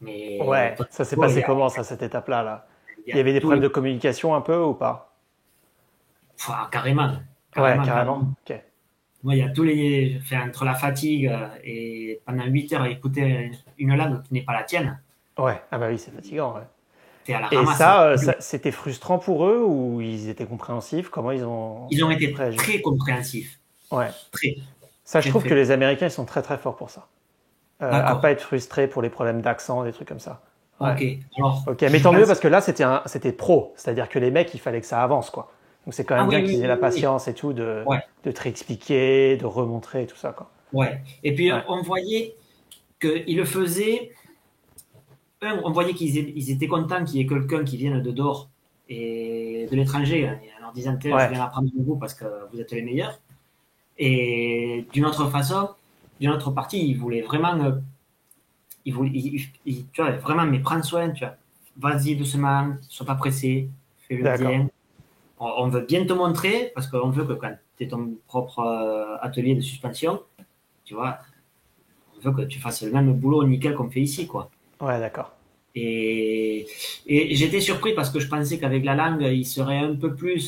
Mais Ouais, ça s'est bon, il passé y a, comment, ça, cette étape-là, là? il y Il y a avait des tous problèmes les. de communication un peu ou pas? Enfin, carrément. Ouais, Carrément, carrément. carrément. Ok. Moi, il y a tous les. Enfin, entre la fatigue et pendant 8 heures écouter une langue qui n'est pas la tienne, Ouais, ah bah oui, c'est fatigant, ouais. t'es à la Et ramasse. ça, c'était frustrant pour eux ou ils étaient compréhensifs? Comment ils ont Ils ont été réagi? très compréhensifs. Ouais. Très, Ça, je très, trouve que très. les Américains, ils sont très très forts pour ça. À D'accord. pas être frustrés pour les problèmes d'accent, des trucs comme ça. Ouais. OK. Alors, Ok, mais je tant mieux pense. parce que là, c'était pro. C'est-à-dire que les mecs, il fallait que ça avance, quoi. Donc c'est quand Ah même oui, bien oui, qu'ils aient oui, la oui, oui. patience et tout Ouais, de te réexpliquer, de remontrer et tout ça, quoi. ouais. Et puis, Ouais. on voyait qu'ils le faisaient. On voyait qu'ils étaient contents qu'il y ait quelqu'un qui vienne de dehors et de l'étranger en leur disant, tiens, je Ouais. viens apprendre de vous parce que vous êtes les meilleurs. Et d'une autre façon, d'une autre partie, ils voulaient vraiment, tu vois, vraiment, mais prends soin, tu vois. Vas-y doucement, sois pas pressé, fais-le D'accord. bien. On veut bien te montrer parce qu'on veut que quand tu es ton propre atelier de suspension, tu vois, on veut que tu fasses le même boulot nickel qu'on fait ici, quoi. Ouais, d'accord. Et, et j'étais surpris parce que je pensais qu'avec la langue, il serait un peu plus.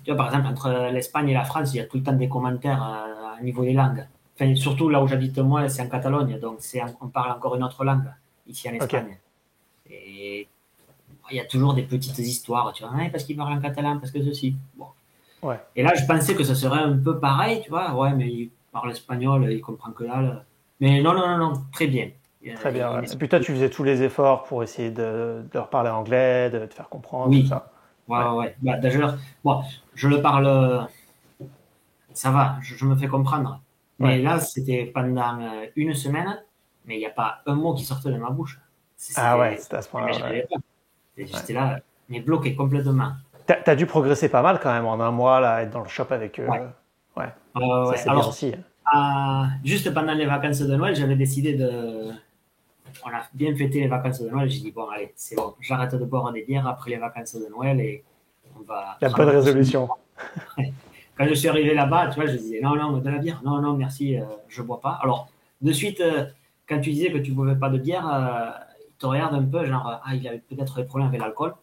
Tu vois, par exemple, entre l'Espagne et la France, il y a tout le temps des commentaires au niveau des langues. Enfin, surtout là où j'habite moi, c'est en Catalogne, donc on parle encore une autre langue ici en Ok. Espagne. Et il y a toujours des petites histoires, tu vois, ah, parce qu'ils parlent en catalan, parce que ceci. Bon. Ouais. Et là, je pensais que ce serait un peu pareil, tu vois, ouais, mais il parle espagnol, il comprend que dalle. Mais non, non, non, non, très bien. Très bien. Il Ouais. Et puis toi, tu faisais tous les efforts pour essayer de leur parler anglais, de te faire comprendre, tout Oui, ça. ouais, Ouais. ouais, ouais. Bah, d'ailleurs, bon, je le parle, ça va, je me fais comprendre. Ouais. Mais là, c'était pendant une semaine, mais il n'y a pas un mot qui sortait de ma bouche. Ah ouais, C'était, c'était à ce mais point-là. Ouais. j'arrivais pas. Ouais. J'étais là, mais bloqué complètement. T'as dû progresser pas mal quand même en un mois, là, être dans le shop avec eux. Ouais. Ouais. Ça, Ouais. c'est bien Alors, aussi. juste pendant les vacances de Noël, j'avais décidé on a bien fêté les vacances de Noël. J'ai dit, bon, allez, c'est bon, j'arrête de boire des bières après les vacances de Noël et on va... La bonne résolution. Quand je suis arrivé là-bas, tu vois, je disais, non, non, de la bière, non, non, merci, je bois pas. Alors, de suite, quand tu disais que tu ne buvais pas de bière, ils te regardent un peu, genre, il avait peut-être des problèmes avec l'alcool.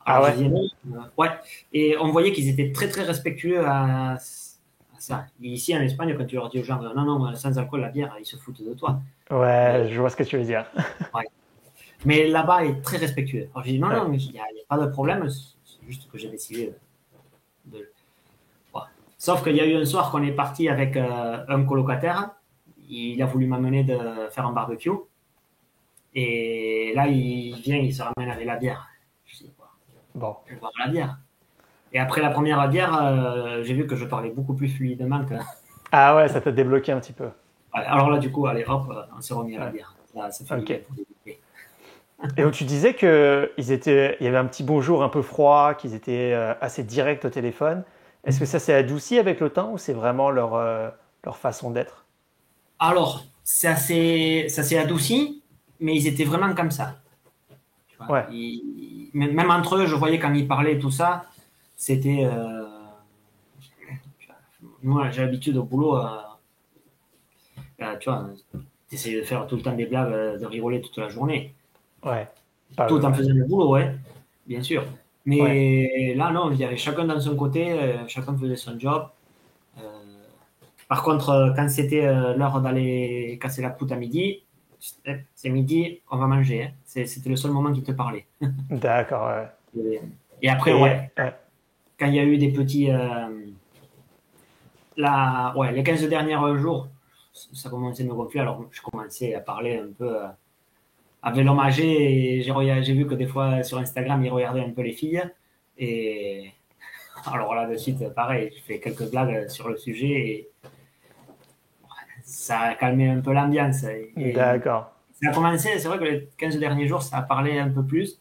Ah ouais? Je disais, non, ouais. Et on voyait qu'ils étaient très, très respectueux à ça. Et ici, en Espagne, quand tu leur dis aux gens, non, non, sans alcool, la bière, ils se foutent de toi. Ouais, je vois ce que tu veux dire. Ouais. Mais là-bas, il est très respectueux. Alors, j'ai dit, non, Ouais. non, il n'y a pas de problème, c'est juste que j'ai décidé de... Ouais. Sauf qu'il y a eu un soir qu'on est parti avec un colocataire. Il a voulu m'amener de faire un barbecue. Et là, il vient, il se ramène avec la bière. Je dis, Bon. je vais boire la bière. Et après la première bière, j'ai vu que je parlais beaucoup plus fluidement que... Ah ouais, ça t'a débloqué un petit peu. Alors là, du coup, allez, hop, on s'est remis à la bière. Là, ça fait Ok. bien pour débloquer. Et où tu disais qu'il y avait un petit bonjour un peu froid, qu'ils étaient assez directs au téléphone. Est-ce que ça s'est adouci avec le temps ou c'est vraiment leur façon d'être? Alors, ça s'est adouci, mais ils étaient vraiment comme ça. Tu vois, Ouais. même entre eux, je voyais quand ils parlaient tout ça, c'était... moi, j'ai l'habitude au boulot, tu vois, t'essayes de faire tout le temps des blagues, de rigoler toute la journée. Ouais. Pas Tout eux, en ouais. faisant le boulot, ouais, bien sûr. Ouais. Mais là, non, il y avait chacun dans son côté, chacun faisait son job. Euh, Par contre, quand c'était l'heure d'aller casser la croûte à midi, c'est midi, on va manger. Hein. C'était le seul moment qui te parlait. D'accord, ouais. Et après, Et, ouais, ouais. quand il y a eu des petits... ouais, les 15 derniers jours, ça commençait à me gonfler. Alors, je commençais à parler un peu avec l'homme âgé. Et j'ai vu que des fois, sur Instagram, il regardait un peu les filles. Et alors là, de suite, pareil, je fais quelques blagues sur le sujet. Et ça a calmé un peu l'ambiance. Et D'accord. ça a commencé, c'est vrai que les 15 derniers jours, ça a parlé un peu plus.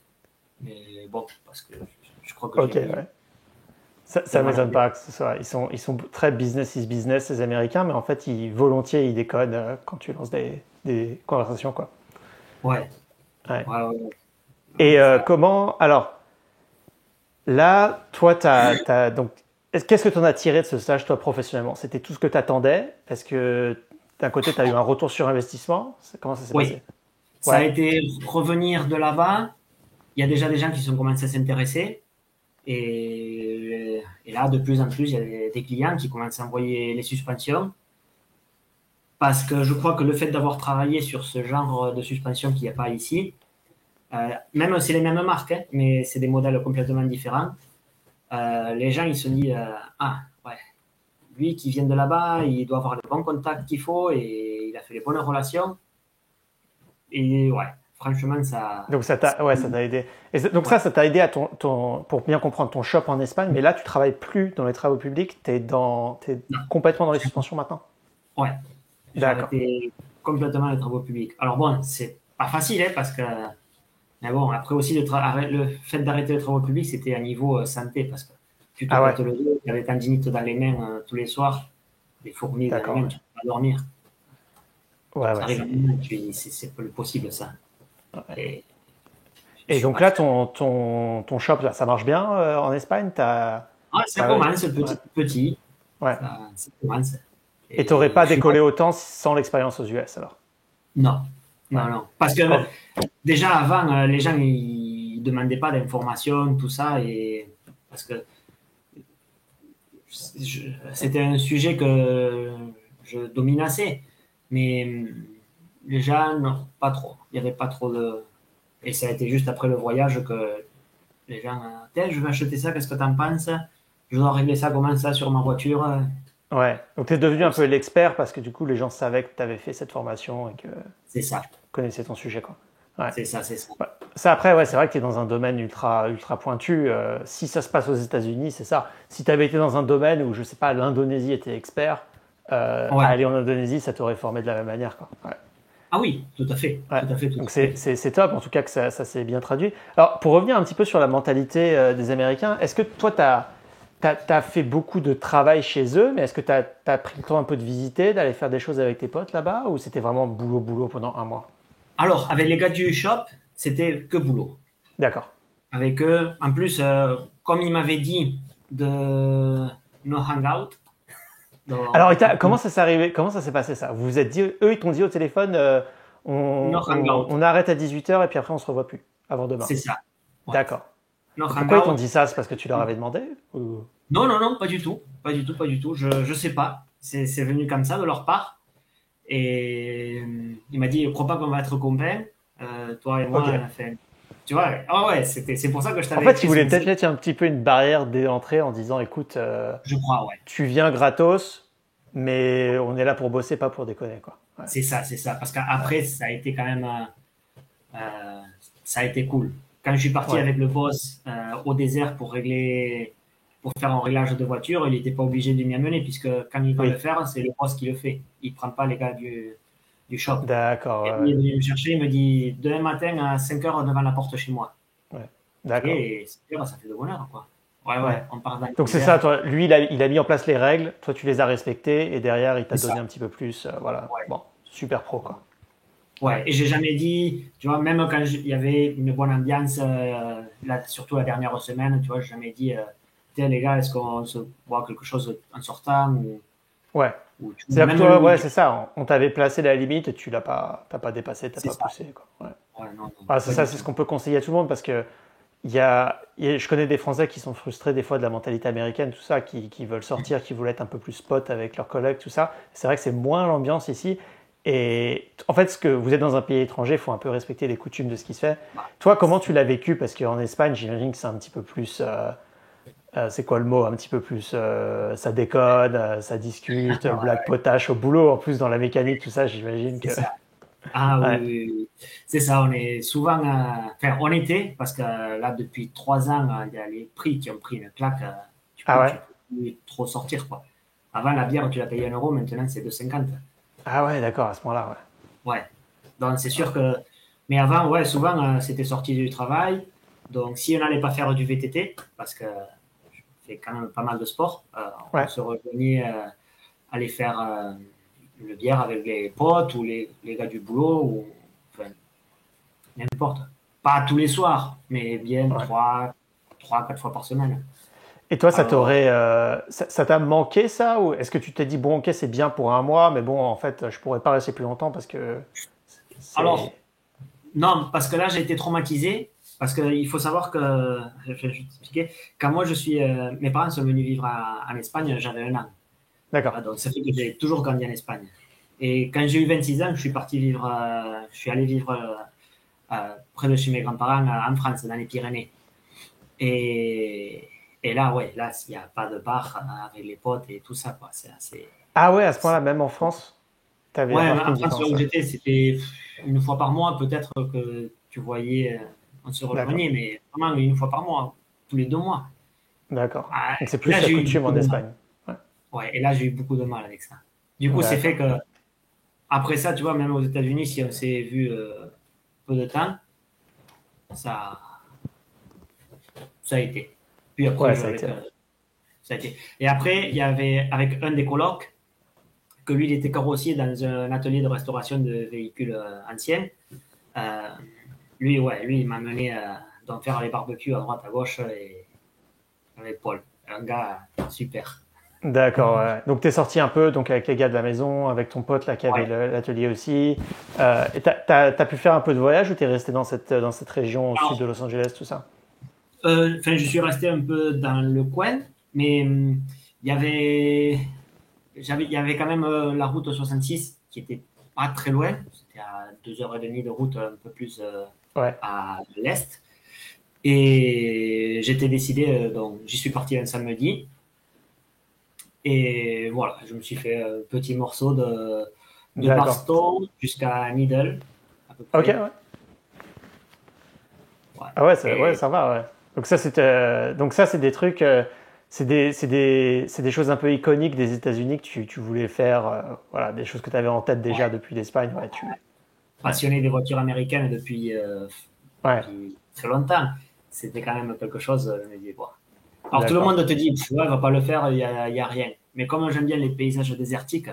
Mais bon, parce que je crois que j'ai Ok, mis... ouais. Ça ne m'étonne pas que ce soit. Ils sont très business is business, les Américains, mais en fait, volontiers, ils décodent quand tu lances des conversations, quoi. Ouais. Ouais. Ouais, ouais. Et Ça... comment. Alors, là, toi, donc. Qu'est-ce que tu en as tiré de ce stage, toi, professionnellement? C'était tout ce que tu attendais? Est-ce que d'un côté, tu as eu un retour sur investissement? Comment ça s'est Oui, passé? ça a Ouais, été revenir de là-bas. Il y a déjà des gens qui sont commencés à s'intéresser. Et là, de plus en plus, il y a des clients qui commencent à envoyer les suspensions. Parce que je crois que le fait d'avoir travaillé sur ce genre de suspension qu'il n'y a pas ici, même c'est les mêmes marques, hein, mais c'est des modèles complètement différents. Les gens, ils se disent ah, ouais, lui qui vient de là-bas, il doit avoir les bons contacts qu'il faut et il a fait les bonnes relations. Et ouais, franchement, donc ouais, ça t'a aidé. Donc ouais, ça t'a aidé pour bien comprendre ton shop en Espagne, mais là, tu travailles plus dans les travaux publics, t'es complètement dans les suspensions maintenant? ouais, j'ai D'accord. arrêté complètement les travaux publics. Alors bon, c'est pas facile, hein, parce que mais bon, après aussi, le fait d'arrêter les travaux publics, c'était à niveau santé, parce que tu te Ah ouais, pètes le dos, tu as des tendinites dans les mains tous les soirs, des fourmis dans les d'accord, mains, ouais. tu peux pas dormir. Ouais, Ça ouais, arrive à un moment, tu dis, c'est pas possible ça. ouais. Et je Et suis donc là, parti. ton shop, ça marche bien en Espagne? Ah, ça T'as- commence ouais, petit à petit, ouais. ça commence. Et t'aurais Et pas je suis décollé autant sans l'expérience aux US alors? non, Ouais. non, non. Parce que Quand- déjà avant, les gens ils demandaient pas d'informations, tout ça, et parce que c'était un sujet que je domine assez, mais les gens, non, pas trop. Il n'y avait pas trop de. Et ça a été juste après le voyage que les gens, tiens, je vais acheter ça, qu'est-ce que tu en penses? Je dois régler ça, comment ça, sur ma voiture? Ouais. Donc t'es devenu un peu l'expert parce que du coup, les gens savaient que tu avais fait cette formation et que tu C'est ça, connaissais ton sujet, quoi. Ouais. c'est ça, c'est ça. Ouais. Ça après, ouais, c'est vrai que tu es dans un domaine ultra pointu. Si ça se passe aux États-Unis, c'est ça. Si tu avais été dans un domaine où, je sais pas, l'Indonésie était expert, Ouais. aller en Indonésie, ça t'aurait formé de la même manière, quoi. Ouais. Ah oui, tout à fait, Ouais. tout à fait, tout Donc à fait. c'est top, en tout cas, que ça s'est bien traduit. Alors, pour revenir un petit peu sur la mentalité des Américains, est-ce que toi, tu as fait beaucoup de travail chez eux, mais est-ce que tu as pris le temps un peu de visiter, d'aller faire des choses avec tes potes là-bas, ou c'était vraiment boulot pendant un mois? Alors, avec les gars du shop, c'était que boulot. D'accord. Avec eux, en plus, comme ils m'avaient dit de no hangout. Alors, comment ça s'est arrivé? Comment ça s'est passé ça? Vous vous êtes dit, eux, ils t'ont dit au téléphone, No hangout. on arrête à 18h et puis après on se revoit plus avant demain. C'est ça. Ouais. D'accord. No Pourquoi ils t'ont hangout. dit ça? C'est parce que tu leur avais demandé ou... Non, non, non, pas du tout. Pas du tout, pas du tout. Je sais pas. C'est venu comme ça de leur part. Et il m'a dit, crois pas qu'on va être copains, toi et moi. Ok. Enfin, tu vois, ah ouais, c'est pour ça que je En t'avais fait, écrit ils ce voulaient peut-être message. mettre un petit peu une barrière dès l'entrée en disant, écoute, Je crois, ouais. tu viens gratos, mais on est là pour bosser, pas pour déconner, quoi. Ouais. C'est ça, c'est ça. Parce qu'après, ça a été quand même, ça a été cool. Quand je suis parti Ouais. avec le boss au désert pour faire un réglage de voiture, il n'était pas obligé de m'y amener puisque quand il va Oui. le faire, c'est le boss qui le fait. Il prend pas les gars du shop. D'accord. Et il Ouais. est venu me chercher, il me dit demain matin à 5 heures devant la porte chez moi. Ouais. D'accord. Et c'est sûr, ça fait de bonheur, quoi. Ouais, Ouais. ouais, on part dans Donc c'est l'hiver. ça, toi, lui, il a mis en place les règles, toi, tu les as respectées, et derrière, il t'a C'est donné ça. un petit peu plus. Voilà. Ouais. Bon, super pro, quoi. Ouais, et j'ai jamais dit, tu vois, même quand il y avait une bonne ambiance, là, surtout la dernière semaine, tu vois, j'ai jamais dit, tiens les gars, est-ce qu'on se boit quelque chose en sortant Ouais. tu vois, C'est-à-dire que même toi, le ouais, week-end. c'est ça. On t'avait placé la limite et t'as pas dépassé, t'as C'est pas ça. poussé, quoi. Ouais. Ouais, non, non, Ah, c'est pas ça, du c'est tout. ce qu'on peut conseiller à tout le monde parce que je connais des Français qui sont frustrés des fois de la mentalité américaine, tout ça, qui veulent sortir, qui veulent être un peu plus potes avec leurs collègues, tout ça. C'est vrai que c'est moins l'ambiance ici. Et en fait, ce que vous êtes dans un pays étranger, il faut un peu respecter les coutumes de ce qui se fait. Bah, Toi, comment tu l'as vécu? Parce qu'en Espagne, j'imagine que c'est un petit peu plus. C'est quoi le mot? Un petit peu plus. Ça déconne, ça discute, blague ouais, potache au boulot. En plus, dans la mécanique, tout ça, j'imagine c'est que. ça. Ah oui, Ouais. oui, oui. C'est ça, on est souvent, enfin, on était, parce que là, depuis 3 ans, il y a les prix qui ont pris une claque, Ah ouais? tu peux plus trop sortir, quoi. Avant, la bière, tu la payais 1 euro, maintenant, c'est 2,50. Ah ouais, d'accord, à ce moment-là, ouais. Ouais. Donc, c'est sûr que. Mais avant, ouais, souvent, c'était sorti du travail. Donc, si on n'allait pas faire du VTT, parce que je fais quand même pas mal de sport, on Ouais. se rejoignait aller faire une bière avec les potes ou les gars du boulot, ou enfin, n'importe. Pas tous les soirs, mais bien Ouais. 4 fois par semaine. Et toi, Alors, ça t'a manqué ça ou est-ce que tu t'es dit bon, ok, c'est bien pour un mois, mais bon, en fait, je pourrais pas rester plus longtemps parce que c'est. alors, non, parce que là, j'ai été traumatisé. Parce qu'il faut savoir que, je vais t'expliquer, quand moi mes parents sont venus vivre en Espagne, j'avais 1 an. D'accord. Donc ça fait que j'ai toujours grandi en Espagne. Et quand j'ai eu 26 ans, je suis allé vivre près de chez mes grands-parents en France, dans les Pyrénées. Et, et là, ouais, là, il n'y a pas de bar avec les potes et tout ça, quoi. C'est assez. Ah ouais, à ce point-là, même en France, t'avais Ouais, remarqué en une France, là différence. où Ouais. j'étais, c'était 1 fois par mois, peut-être que tu voyais, on se D'accord. rejoignait, mais vraiment 1 fois par mois, tous les 2 mois. D'accord. Ah, Donc c'est et là, plus la j'ai eu coutume beaucoup en de mal. Espagne. Ouais. Ouais, et là, j'ai eu beaucoup de mal avec ça. Du coup, c'est fait D'accord. que, après ça, tu vois, même aux États-Unis, si on s'est vu peu de temps, ça, ça a été. Puis après, Ouais, ça a été. ça a été. Et après, il y avait avec un des colocs, que lui, il était carrossier dans un atelier de restauration de véhicules anciens. Euh, lui, il m'a mené donc faire les barbecues à droite, à gauche, et avec Paul. Un gars super. D'accord. Ouais. Donc t'es sorti un peu donc avec les gars de la maison, avec ton pote là qui avait Ouais. l'atelier aussi. Et t'as pu faire un peu de voyage ou t'es resté dans cette région au sud de Alors, Los Angeles, tout ça? enfin, je suis resté un peu dans le coin, mais il y avait, il y avait quand même la route 66 qui était pas très loin. C'était à 2h30 de route, un peu plus Ouais. à l'est. Et j'étais décidé, donc j'y suis parti un samedi. Et voilà, je me suis fait un petit morceau de D'accord. Barstow jusqu'à Needle, à peu Ok. près. Ouais. Ouais. Ah ouais, ouais, Et ça va, ouais. Donc ça, c'est des trucs, c'est des choses un peu iconiques des États-Unis que tu voulais faire, voilà, des choses que tu avais en tête déjà ouais, depuis l'Espagne, ouais, ouais, passionné des voitures américaines ouais, depuis très longtemps, c'était quand même quelque chose. Je me dis, bon. Alors tout le d'accord. monde te dit, ouais, va pas le faire, y a rien. Mais comme j'aime bien les paysages désertiques,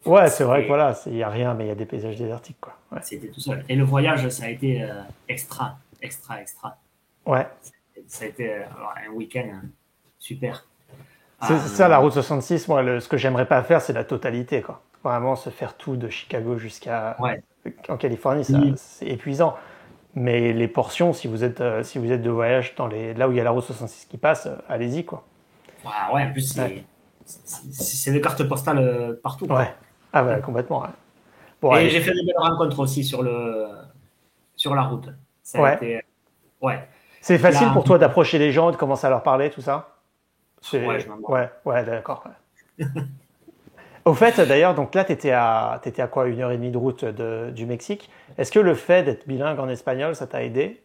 Ouais, c'est vrai que voilà, il n'y a rien, mais il y a des paysages désertiques, quoi. Ouais. C'était tout seul. Et le voyage, ça a été extra, extra, extra. Ouais. Ça a été un week-end super. C'est ça, la route 66, moi, ce que j'aimerais pas faire, c'est la totalité, quoi. Vraiment, se faire tout de Chicago jusqu'à Ouais. en Californie, Oui. c'est épuisant. Mais les portions, si vous êtes de voyage là où il y a la route 66 qui passe, allez-y, quoi. Ouais, en plus, c'est des cartes postales partout, Ouais. quoi. Ah ouais, complètement. Ouais. Bon, Et allez. j'ai fait des belles rencontres aussi sur la route. Ça a Ouais. été, ouais. C'est facile Là, pour toi d'approcher les gens, de commencer à leur parler, tout ça? ouais, je m'en branle. Ouais, d'accord. Ouais. Au fait, d'ailleurs, donc là, t'étais à quoi, 1h30 de route du Mexique. Est-ce que le fait d'être bilingue en espagnol, ça t'a aidé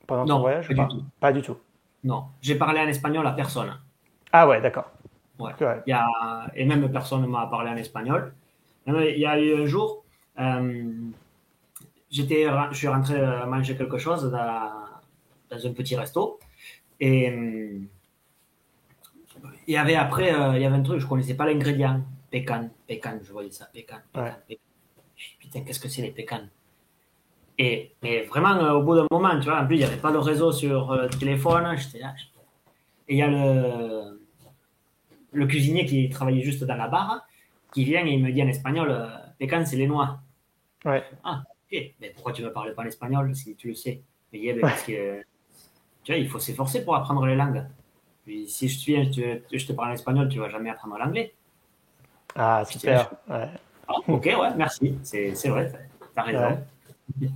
pendant ton Non, voyage pas ou du pas? tout. Pas du tout. Non, j'ai parlé en espagnol à personne. Ah ouais, d'accord. Ouais. Ouais. Et même personne ne m'a parlé en espagnol. Il y a eu un jour, euh, je suis rentré manger quelque chose dans un petit resto. Et il y avait après, il y avait un truc, je connaissais pas l'ingrédient. Pécan, pécan, je voyais ça, pécan, pécan, Ouais. pécan. Putain, qu'est-ce que c'est les pécanes? Mais vraiment, au bout d'un moment, tu vois, en plus, il n'y avait pas de réseau sur le téléphone. J'étais là. Et il y a le cuisinier qui travaillait juste dans la barre, qui vient et il me dit en espagnol, pécan, c'est les noix. Ouais. Ah, ok. Mais pourquoi tu ne me parles pas en espagnol si tu le sais? Il me dit, Ouais. parce que, tu vois, il faut s'efforcer pour apprendre les langues. Puis, si je viens, je te parle en espagnol, tu ne vas jamais apprendre l'anglais. Ah, J'étais là, super. Ouais. ah, ok, ouais, merci. C'est vrai, t'as raison. Ouais.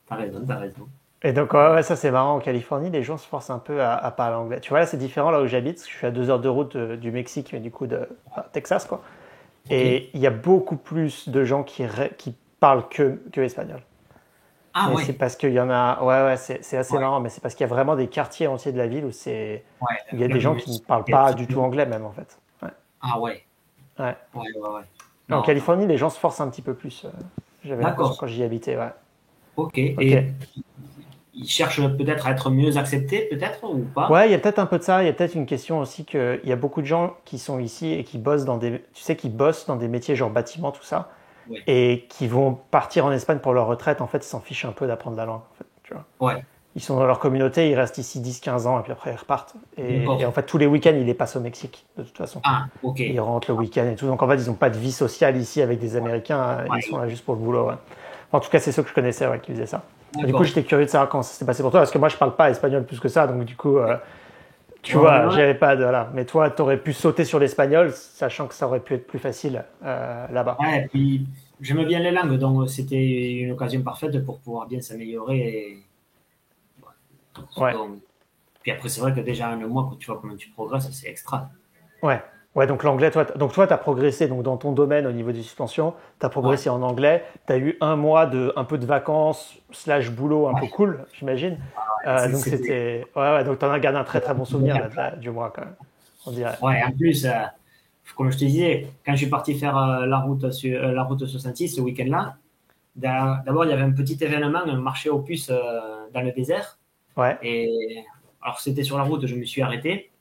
T'as raison, t'as raison. Et donc, ouais, ça c'est marrant. En Californie, les gens se forcent un peu à parler anglais. Tu vois, là, c'est différent là où j'habite. Je suis à 2 heures de route du Mexique, mais du coup, Texas, quoi. Ok. Et il y a beaucoup plus de gens qui parlent que espagnol. Ah Mais c'est ouais, parce qu'il y en a. Ouais, c'est assez ouais, marrant, mais c'est parce qu'il y a vraiment des quartiers entiers de la ville où ouais. où il y a des gens qui ne parlent Et pas du tout anglais, même en fait. Ouais. ah ouais, Ouais. ouais. En Non, non. Californie, les gens se forcent un petit peu plus. J'avais l'impression D'accord. quand j'y habitais, ouais. Ok. Ok. Et ils cherchent peut-être à être mieux acceptés, peut-être, ou pas? Ouais, il y a peut-être un peu de ça. Il y a peut-être une question aussi qu'il y a beaucoup de gens qui sont ici et qui bossent qui bossent dans des métiers genre bâtiment, tout ça, Ouais. et qui vont partir en Espagne pour leur retraite. En fait, ils s'en fichent un peu d'apprendre la langue. En fait, tu vois. Ouais. Ils sont dans leur communauté, ils restent ici 10-15 ans et puis après ils repartent. Et en D'accord. fait, tous les week-ends, ils les passent au Mexique, de toute façon. Ah, ok. Ils rentrent le week-end et tout. Donc en fait, ils n'ont pas de vie sociale ici avec des Américains. Ils sont Ouais. là juste pour le boulot. Ouais. En tout cas, c'est ceux que je connaissais qui faisaient ça. Et du coup, D'accord. j'étais curieux de savoir comment ça s'est passé pour toi, parce que moi, je parle pas espagnol plus que ça. Donc du coup, tu Ouais, vois, ouais. j'avais pas de. Voilà. Mais toi, tu aurais pu sauter sur l'espagnol, sachant que ça aurait pu être plus facile là-bas. Ouais, et puis j'aime bien les langues, donc c'était une occasion parfaite pour pouvoir bien s'améliorer. Ouais. Donc, puis après, c'est vrai que déjà un mois, quand tu vois comment tu progresses, c'est extra. Ouais. Ouais, donc l'anglais, toi, tu as progressé donc, dans ton domaine au niveau des suspensions, tu as Ouais, progressé en anglais, tu as eu un mois de un peu de vacances, slash boulot un peu ouais. cool, j'imagine. Donc C'était. c'était. Ouais, donc tu en as gardé un très très bon souvenir du mois quand même, on dirait. Ouais, en plus, comme je te disais, quand je suis parti faire la route 66 ce week-end-là, d'abord, il y avait un petit événement, un marché aux puces dans le désert. Ouais, Et alors, c'était sur la route, je me suis arrêté.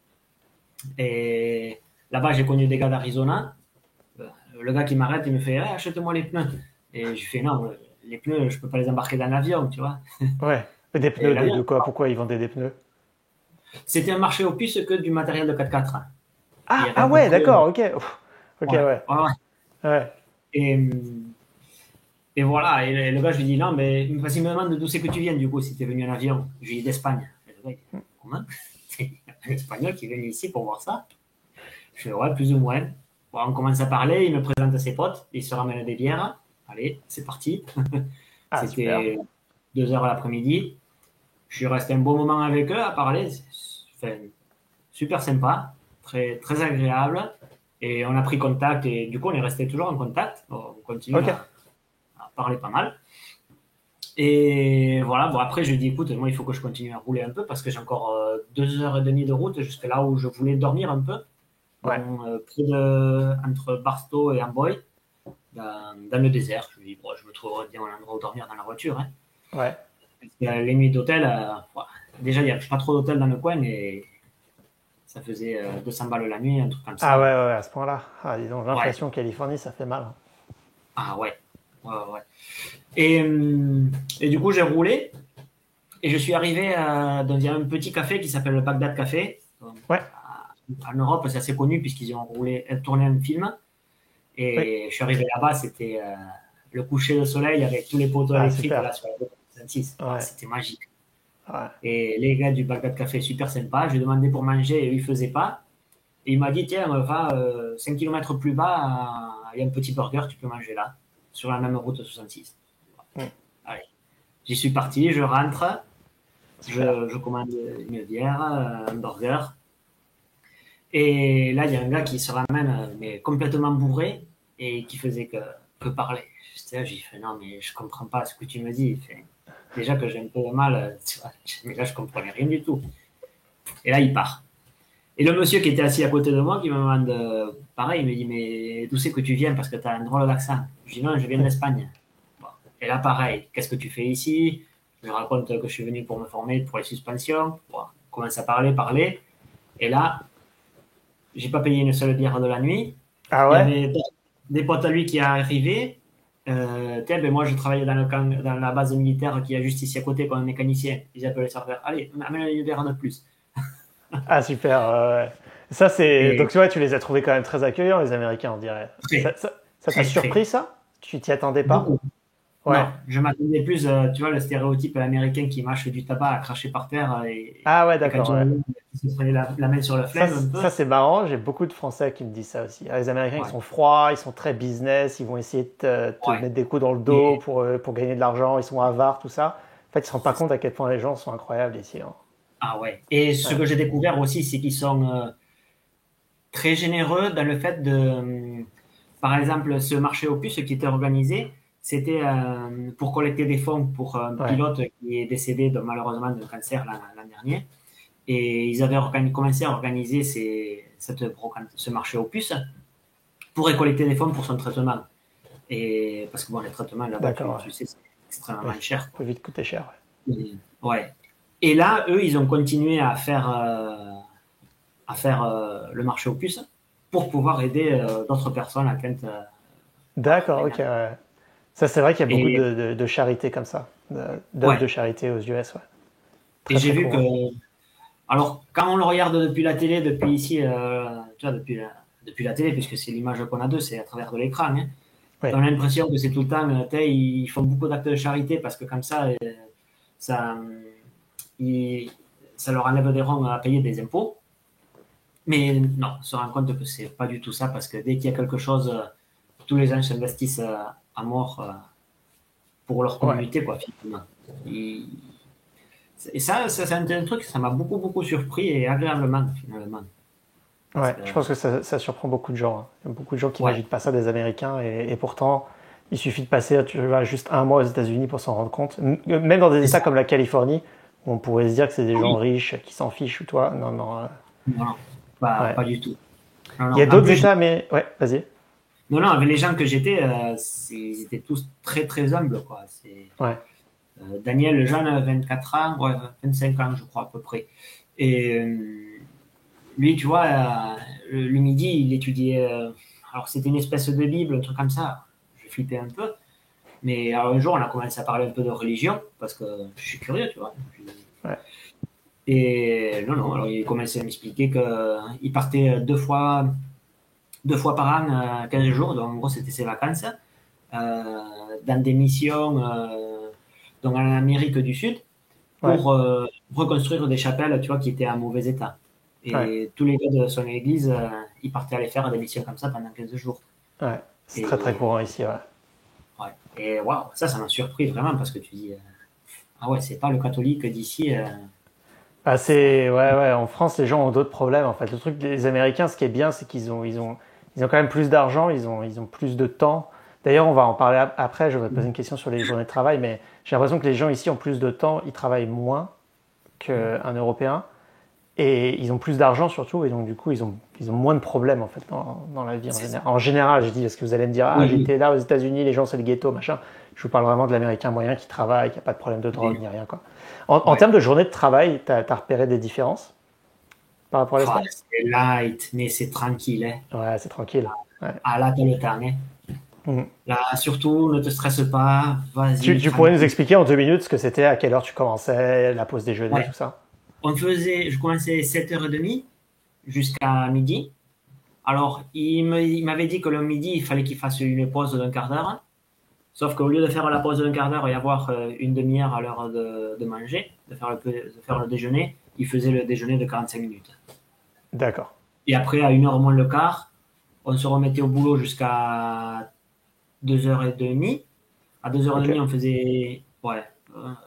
Et là-bas, j'ai connu des gars d'Arizona. Le gars qui m'arrête, il me fait achète-moi les pneus. Et je fais non, les pneus, je peux pas les embarquer dans l'avion, tu vois. ouais. Des Et pneus l'avion, de quoi? Pourquoi ils vendaient des pneus? c'était un marché aux puces que du matériel de 4x4. Il y avait Ah à peu ouais, près. d'accord, ok. Ouf. Ok, Ouais, ouais. ouais. Ouais. Et, et voilà, et le gars, je lui dis non, mais parce qu'il me demande d'où c'est que tu viens, du coup, si tu es venu en avion. Je lui dis d'Espagne. Et le gars, il dit, comment? C'est un Espagnol qui est venu ici pour voir ça. Je fais ouais, plus ou moins. Bon, on commence à parler, il me présente à ses potes, il se ramène des bières. Allez, c'est parti. Ah, super. C'était 2 heures l'après-midi. Je suis resté un bon moment avec eux à parler. Enfin, super sympa, très, très agréable. Et on a pris contact et du coup, on est resté toujours en contact. On continue Ok. à parler pas mal. Et voilà, bon, après, je lui ai dit, écoute, moi, il faut que je continue à rouler un peu parce que j'ai encore 2 heures et demie de route jusque là où je voulais dormir un peu. Ouais. Donc, entre Barstow et Amboy, dans le désert. Je lui ai dit, bon, je me trouverai bien un endroit où dormir dans la voiture. Hein. Ouais. Parce que les nuits d'hôtel, déjà, il n'y a pas trop d'hôtel dans le coin et ça faisait 200 balles la nuit, un truc comme Ah ça. ouais, ouais, ouais, à ce point-là. Ah, dis donc, Ouais, l'inflation en Californie, ça fait mal. Ah ouais. Ouais. Et du coup, j'ai roulé et je suis arrivé dans un petit café qui s'appelle le Bagdad Café. Ouais, En Europe, c'est assez connu puisqu'ils ont tourné un film. oui. Et je suis arrivé là-bas, c'était le coucher de soleil avec tous les poteaux Ah, électriques super. là sur la 26. Ah, Ouais, c'était magique. ouais. Et les gars du Bagdad Café, super sympa. Je lui ai demandé pour manger et eux, ils faisaient pas. Et il m'a dit, tiens, va 5 km plus bas, il y a un petit burger, tu peux manger là, sur la même route 66. Mm. Allez, j'y suis parti, je rentre, Super. je commande une bière, un burger. Et là, il y a un gars qui se ramène, mais complètement bourré, et qui faisait que parler. J'étais là, j'ai fait, non, mais je comprends pas ce que tu me dis. Il fait, déjà que j'ai un peu mal, tu vois, mais là, je comprenais rien du tout. Et là, il part. Et le monsieur qui était assis à côté de moi, qui me demande, pareil, il me dit, mais d'où c'est que tu viens? Parce que tu as un drôle d'accent. Je dis, non, je viens d'Espagne. Bon. Et là, pareil, qu'est-ce que tu fais ici? Je raconte que je suis venu pour me former pour les suspensions. Bon, on commence à parler. Et là, j'ai pas payé une seule bière de la nuit. Ah Il y ouais? avait des potes à lui qui arrivaient. Ben moi, je travaillais dans la base militaire qui est juste ici à côté comme un mécanicien. Ils appelaient les serveurs. Allez, amène une bière de plus. Ah, super. Ouais. Ça, c'est. Et Donc, ouais, tu les as trouvés quand même très accueillants, les Américains, on dirait. très, Ça t'a très. surpris, ça? Tu t'y attendais pas? Beaucoup. Ouais. Non, je m'attendais plus, tu vois, le stéréotype américain qui mâche du tabac à cracher par terre Ah, ouais, et quand d'accord, il ouais. se prenait la main sur le Ça, flemme un peu. ça c'est marrant. J'ai beaucoup de Français qui me disent ça aussi. Ah, les Américains, ils Ouais, sont froids, ils sont très business, ils vont essayer de te ouais. mettre des coups dans le dos Et, pour gagner de l'argent, ils sont avares, tout ça. En fait, ils se rendent pas compte à quel point les gens sont incroyables ici, hein. ah ouais. Et ce Ouais. que j'ai découvert aussi, c'est qu'ils sont très généreux dans le fait par exemple, ce marché opus qui était organisé, c'était pour collecter des fonds pour un Ouais. pilote qui est décédé malheureusement d'un cancer l'an dernier. Et ils avaient commencé à organiser ce marché opus pour récolter des fonds pour son traitement. Et parce que bon, les traitements là-bas, D'accord, tu sais, c'est ouais. extrêmement Ouais. cher. Peut vite coûter cher. Ouais. Et là, eux, ils ont continué à faire le marché aux puces pour pouvoir aider d'autres personnes atteintes D'accord, d'un ok. cancer. Ouais. Ça, c'est vrai qu'il y a beaucoup Et de charité comme ça, d'œuvres de ouais. charité aux US, ouais. Et Très, j'ai très vu que, courant. alors, quand on le regarde depuis la télé, depuis ici, tu vois, depuis la télé, puisque c'est l'image qu'on a d'eux, c'est à travers de l'écran, hein, Oui, on a l'impression que c'est tout le temps, ils font beaucoup d'actes de charité parce que comme ça, ils- ça leur enlève des ronds à payer des impôts. Mais non, on se rend compte que c'est pas du tout ça parce que dès qu'il y a quelque chose, tous les gens s'investissent à mort pour leur ouais. communauté, quoi, finalement. Et, et ça, c'est un truc, ça m'a beaucoup, beaucoup surpris et agréablement, finalement. Parce Ouais, que, je pense que ça surprend beaucoup de gens, hein. Il y a beaucoup de gens qui ouais, n'imaginent pas ça des Américains et pourtant, il suffit de passer tu vois, juste un mois aux États-Unis pour s'en rendre compte. Même dans des c'est États ça. comme la Californie, où on pourrait se dire que c'est des gens Oui, riches qui s'en fichent ou toi. Non, non. non, non, pas, Ouais. pas du tout. Non, Il y a non. En d'autres plus, États, mais ouais, vas-y. non, non, avec les gens que j'étais, ils étaient tous très, très humbles, quoi. Ouais, Daniel, le jeune, 24 ans, ouais, 25 ans, je crois, à peu près. Et lui, tu vois, le midi, il étudiait. Alors, c'était une espèce de Bible, un truc comme ça. Je flippais un peu. Mais alors, un jour, on a commencé à parler un peu de religion, parce que je suis curieux, tu vois. ouais, Et non, non, alors il commençait à m'expliquer qu'il partait deux fois par an, 15 jours, donc en gros, c'était ses vacances, dans des missions donc en Amérique du Sud, ouais, pour reconstruire des chapelles, tu vois, qui étaient en mauvais état. ouais, Et tous les gars de son église, ils partaient aller faire des missions comme ça pendant 15 jours. ouais. C'est très très Et, courant ici, ouais. ouais. Et waouh, ça m'a surpris vraiment parce que tu dis, ah ouais, c'est pas le catholique d'ici. Bah, ouais, en France, les gens ont d'autres problèmes, en fait. Le truc des Américains, ce qui est bien, c'est qu'ils ont quand même plus d'argent, ils ont plus de temps. D'ailleurs, on va en parler après, je vais te poser une question sur les journées de travail, mais j'ai l'impression que les gens ici ont plus de temps, ils travaillent moins qu'un Européen, et ils ont plus d'argent surtout, et donc du coup, ils ont moins de problèmes, en fait, dans la vie en C'est général. ça. En général, je dis, parce que vous allez me dire, ah, Oui, oui. j'étais là aux États-Unis, les gens, c'est le ghetto, machin. Je vous parle vraiment de l'Américain moyen qui travaille, qui n'a pas de problème de drogue, ni rien, quoi. En Ouais. termes de journée de travail, tu as repéré des différences par rapport à Ah, l'Espagne? c'est light, mais c'est tranquille. Hein. Ouais, c'est tranquille. Ouais. Ah là, t'as le temps. Hein. Mhm. Là, surtout, ne te stresse pas, vas-y, Tu pourrais nous tranquille. expliquer en 2 minutes ce que c'était, à quelle heure tu commençais, la pause déjeuner, Ouais. tout ça? Je commençais 7h30 jusqu'à midi. Alors, il m'avait dit que le midi, il fallait qu'il fasse une pause d'un quart d'heure. Sauf qu'au lieu de faire la pause d'un quart d'heure et avoir une demi-heure à l'heure de manger, de faire le déjeuner, il faisait le déjeuner de 45 minutes. D'accord. Et après, à 1h moins le quart, on se remettait au boulot jusqu'à 2h30. À Ok. 2h30, on faisait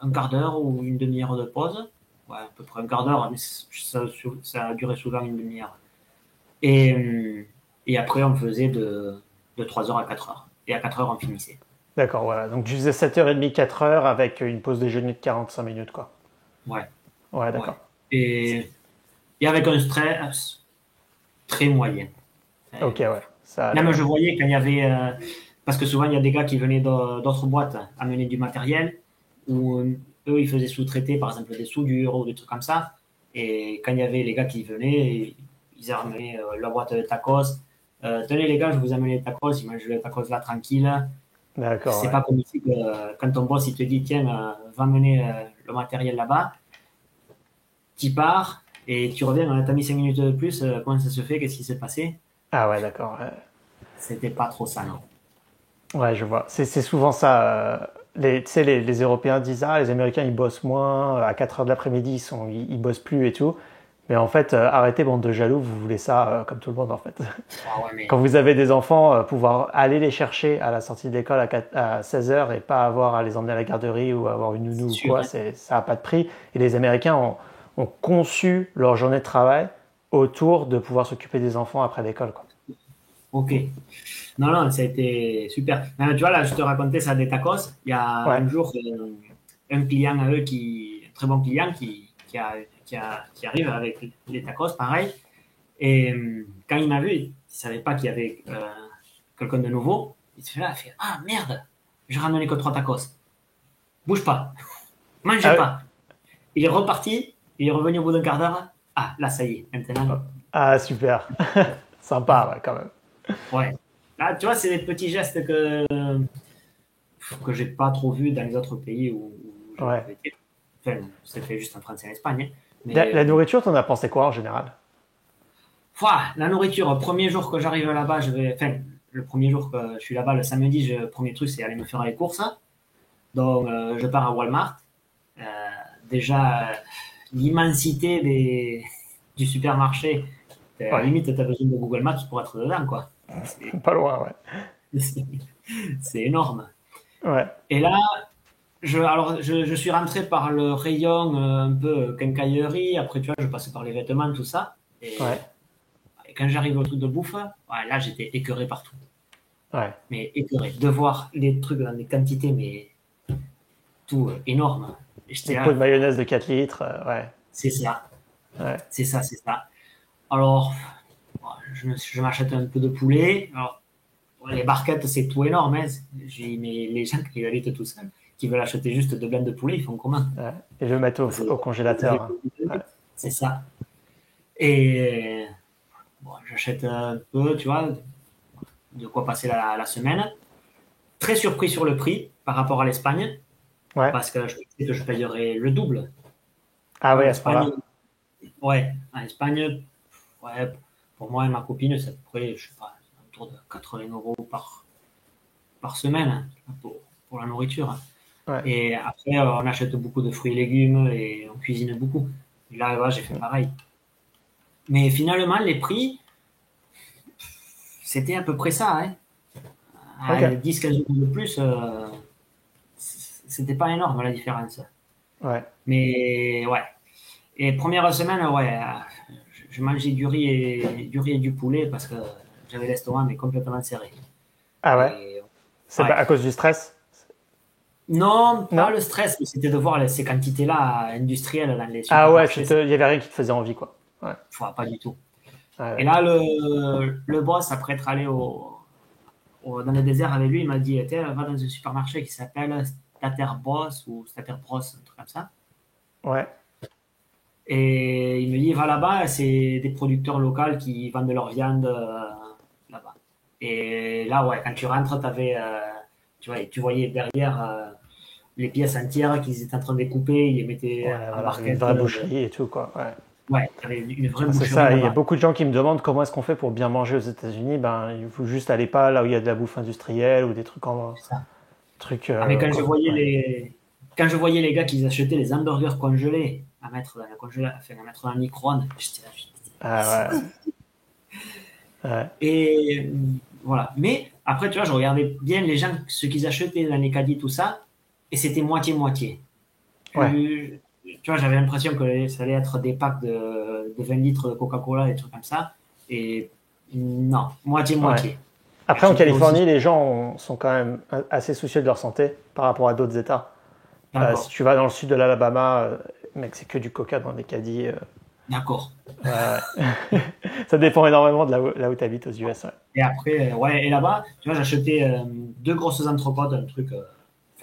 un quart d'heure ou une demi-heure de pause. Ouais, à peu près un quart d'heure, mais ça a duré souvent une demi-heure. Et après, on faisait de 3h à 4h. Et à 4h, on finissait. D'accord, voilà. Donc, tu faisais 7h30, 4h avec une pause déjeuner de 45 minutes, quoi. Ouais, Ouais, ouais. d'accord. Et avec un stress très moyen. Ok, ouais. Ça Même allait. je voyais quand il y avait, parce que souvent il y a des gars qui venaient d'autres boîtes amener du matériel, ou eux ils faisaient sous-traiter par exemple des soudures ou des trucs comme ça. Et quand il y avait les gars qui venaient, ils amenaient leur boîte de tacos. Tenez les gars, je vous amène les tacos, ils mangent le tacos là tranquille. D'accord, C'est ouais. pas comme ici que quand ton boss il te dit tiens, va mener le matériel là-bas, tu pars et tu reviens, t'as mis 5 minutes de plus, comment ça se fait, qu'est-ce qui s'est passé? Ah ouais, d'accord. Ouais. C'était pas trop ça, non. Ouais, je vois. C'est souvent ça. Tu sais, les Européens disent, ah, les Américains, ils bossent moins. À 4 heures de l'après-midi, ils bossent plus et tout. Mais en fait, arrêtez, bande de jaloux, vous voulez ça comme tout le monde, en fait. Ah ouais, Quand mais vous avez des enfants, pouvoir aller les chercher à la sortie de l'école à 16 heures et pas avoir à les emmener à la garderie ou avoir une c'est nounou ou sûr, quoi, hein. ça n'a pas de prix. Et les Américains ont conçu leur journée de travail autour de pouvoir s'occuper des enfants après l'école, quoi. Ok. Non, non, ça a été super. Tu vois, là, je te racontais ça des tacos. Il y a Ouais, un jour un client à eux, un très bon client, qui arrive avec les tacos, pareil. Et quand il m'a vu, il ne savait pas qu'il y avait quelqu'un de nouveau. Il se fait là, il fait ah merde, j'ai ramené que 3 tacos. Bouge pas, mangez ah, oui. pas. Il est reparti, il est revenu au bout d'un quart d'heure. Ah, là, ça y est, maintenant. Ah, super. Sympa, ouais, quand même. Ouais. Là, tu vois, c'est des petits gestes que j'ai pas trop vu dans les autres pays où j'ai Ouais. été. Enfin, c'est fait juste en France et en Espagne, hein. La, Mais la nourriture, t'en as pensé quoi en général? la nourriture, premier jour que j'arrive là-bas, enfin, le premier jour que je suis là-bas, le samedi, le premier truc, c'est aller me faire les courses. Donc, je pars à Walmart. Euh, déjà, l'immensité du supermarché, Ouais, limite, tu as besoin de Google Maps pour être dedans, quoi. C'est pas loin, ouais. c'est énorme. Ouais, Et là, je suis rentré par le rayon un peu quincaillerie. Après, tu vois, je passais par les vêtements, tout ça. ouais, Et quand j'arrive au truc de bouffe, ouais, là, j'étais écœuré partout. ouais. Mais écœuré. De voir les trucs dans des quantités, mais tout énorme. Et j'étais Les pots de là, mayonnaise de 4 litres, ouais, c'est ça, ouais. c'est ça, c'est ça. Alors, je m'achète un peu de poulet. Alors, les barquettes, c'est tout énorme, hein. Mais les gens qui habitent tout seuls, qui veulent acheter juste 2 blancs de poulet, ils font comment? Ouais. Et le mettre C'est au congélateur, hein. Ouais. c'est ça. Et bon, j'achète un peu, tu vois, de quoi passer la semaine. Très surpris sur le prix par rapport à l'Espagne, Ouais. parce que je pensais que je payerais le double. Tu Ah vois, oui, à ce l'Espagne, point-là. ouais, en Espagne, ouais, pour moi et ma copine, ça pourrait, je sais pas, autour de 80 euros par semaine, hein, pour la nourriture. Ouais. Et après, on achète beaucoup de fruits et légumes et on cuisine beaucoup. Et là, ouais, j'ai fait pareil. Mais finalement, les prix, c'était à peu près ça, hein. À Ok. 10-15 euros de plus, c'était pas énorme la différence. Ouais. Mais ouais. Et première semaine, ouais, je mangeais du riz et du poulet parce que j'avais l'estomac mais complètement serré. Ah ouais. Et C'est ouais. pas à cause du stress? Non, pas Non? le stress, mais c'était de voir ces quantités-là industrielles dans les Ah ouais, supermarchés. il y avait rien qui te faisait envie, quoi. Ouais. Pas du tout. Ouais, Et là, d'accord. le boss, après être allé dans le désert avec lui, il m'a dit, tiens, va dans un supermarché qui s'appelle Stater Boss ou Stater Bros, un truc comme ça. Ouais. Et il me dit, va là-bas, c'est des producteurs locaux qui vendent leur viande là-bas. Et là, ouais, quand tu rentres, tu voyais derrière les pièces entières qu'ils étaient en train de découper, ils les mettaient Ouais, en voilà, une barquette. vraie boucherie et tout, quoi. Ouais. Ouais, il y avait une vraie Ah, c'est boucherie ça, il y a là-bas. beaucoup de gens qui me demandent comment est-ce qu'on fait pour bien manger aux États-Unis. Ben, il faut juste aller pas là où il y a de la bouffe industrielle ou des trucs C'est ça. Ah, mais ouais. quand je voyais les gars qui achetaient les hamburgers congelés à mettre dans le enfin, à mettre dans le micro-ondes, j'étais là, Ah c'est quoi? ouais, ouais, Et voilà. Mais après, tu vois, je regardais bien les gens, ce qu'ils achetaient dans les caddies, tout ça, et c'était moitié-moitié. ouais. Tu vois, j'avais l'impression que ça allait être des packs de 20 litres de Coca-Cola, des trucs comme ça. Et non, Ouais. moitié-moitié. Après, en Acheter aussi, Californie, les gens sont quand même assez soucieux de leur santé par rapport à d'autres États. Si d'accord, tu vas dans le sud de l'Alabama, mec, c'est que du coca dans des caddies. d'accord. Ouais, ouais. Ça dépend énormément de là où tu habites aux US. Ouais. Et après, ouais, et là-bas, tu vois, j'achetais deux grosses entrecôtes, un truc,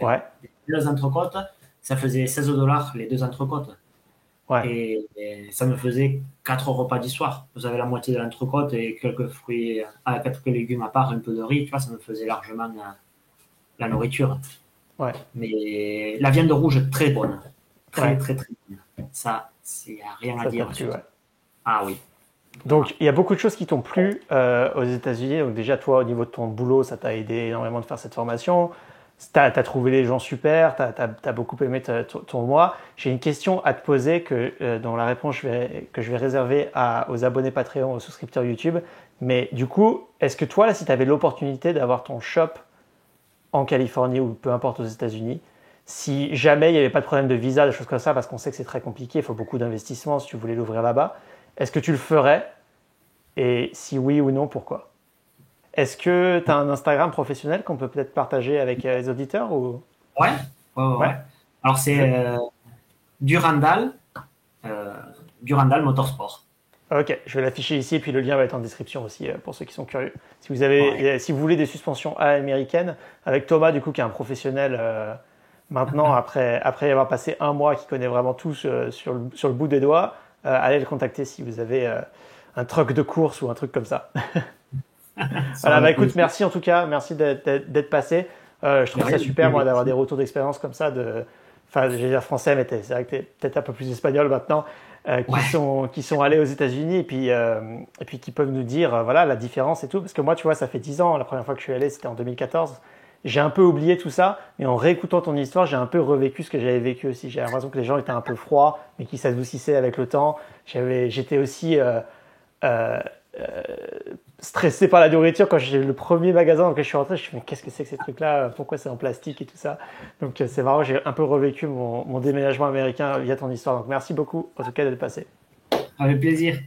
enfin, Ouais, deux entrecôtes, ça faisait 16 $ les deux entrecôtes. ouais. Et ça me faisait 4 repas du soir. Vous avez la moitié de l'entrecôte et quelques fruits, quelques légumes à part, un peu de riz, tu vois, ça me faisait largement la nourriture. Ouais, Mais la viande rouge, très bonne. Très, ouais, très, très bonne. Ça, il n'y a rien à ça t'a dire plu, sur ça. ouais. Ah oui. Voilà. Donc, il y a beaucoup de choses qui t'ont plu aux États-Unis. Donc, déjà, toi, au niveau de ton boulot, ça t'a aidé énormément de faire cette formation. T'as trouvé les gens super, t'as beaucoup aimé ton mois. J'ai une question à te poser dont la réponse que je vais réserver aux abonnés Patreon, aux souscripteurs YouTube. Mais du coup, est-ce que toi, là, si tu avais l'opportunité d'avoir ton shop en Californie ou peu importe aux États-Unis, si jamais il n'y avait pas de problème de visa, des choses comme ça, parce qu'on sait que c'est très compliqué, il faut beaucoup d'investissement si tu voulais l'ouvrir là-bas, est-ce que tu le ferais? Et si oui ou non, pourquoi? Est-ce que tu as un Instagram professionnel qu'on peut peut-être partager avec les auditeurs ou... Ouais, ouais, ouais, Ouais, ouais. Alors, je... c'est Durandal, euh, Durandal Motorsport. Ok, je vais l'afficher ici et puis le lien va être en description aussi pour ceux qui sont curieux. Ouais. Si vous voulez des suspensions à l'américaine, avec Thomas du coup qui est un professionnel maintenant après avoir passé un mois qui connaît vraiment tout sur le bout des doigts, allez le contacter si vous avez un truck de course ou un truc comme ça. Ça Voilà, va bah avec écoute, plaisir. merci en tout cas, merci d'être passé. Je De trouve ça rien, super moi plaisir. d'avoir des retours d'expérience comme ça enfin, je vais dire français, mais c'est vrai que t'es peut-être un peu plus espagnol maintenant, Ouais, qui sont allés aux États-Unis et puis qui peuvent nous dire voilà la différence et tout. Parce que moi, tu vois, ça fait 10 ans. La première fois que je suis allé, c'était en 2014. J'ai un peu oublié tout ça, mais en réécoutant ton histoire, j'ai un peu revécu ce que j'avais vécu aussi. J'ai l'impression que les gens étaient un peu froids, mais qui s'adoucissaient avec le temps. J'étais aussi euh, euh, stressé par la nourriture quand j'ai le premier magasin dans lequel je suis rentré. Je me suis dit, mais qu'est-ce que c'est que ces trucs-là? Pourquoi c'est en plastique et tout ça? Donc c'est marrant, j'ai un peu revécu mon déménagement américain via ton histoire. Donc merci beaucoup en tout cas d'être passé. avec plaisir.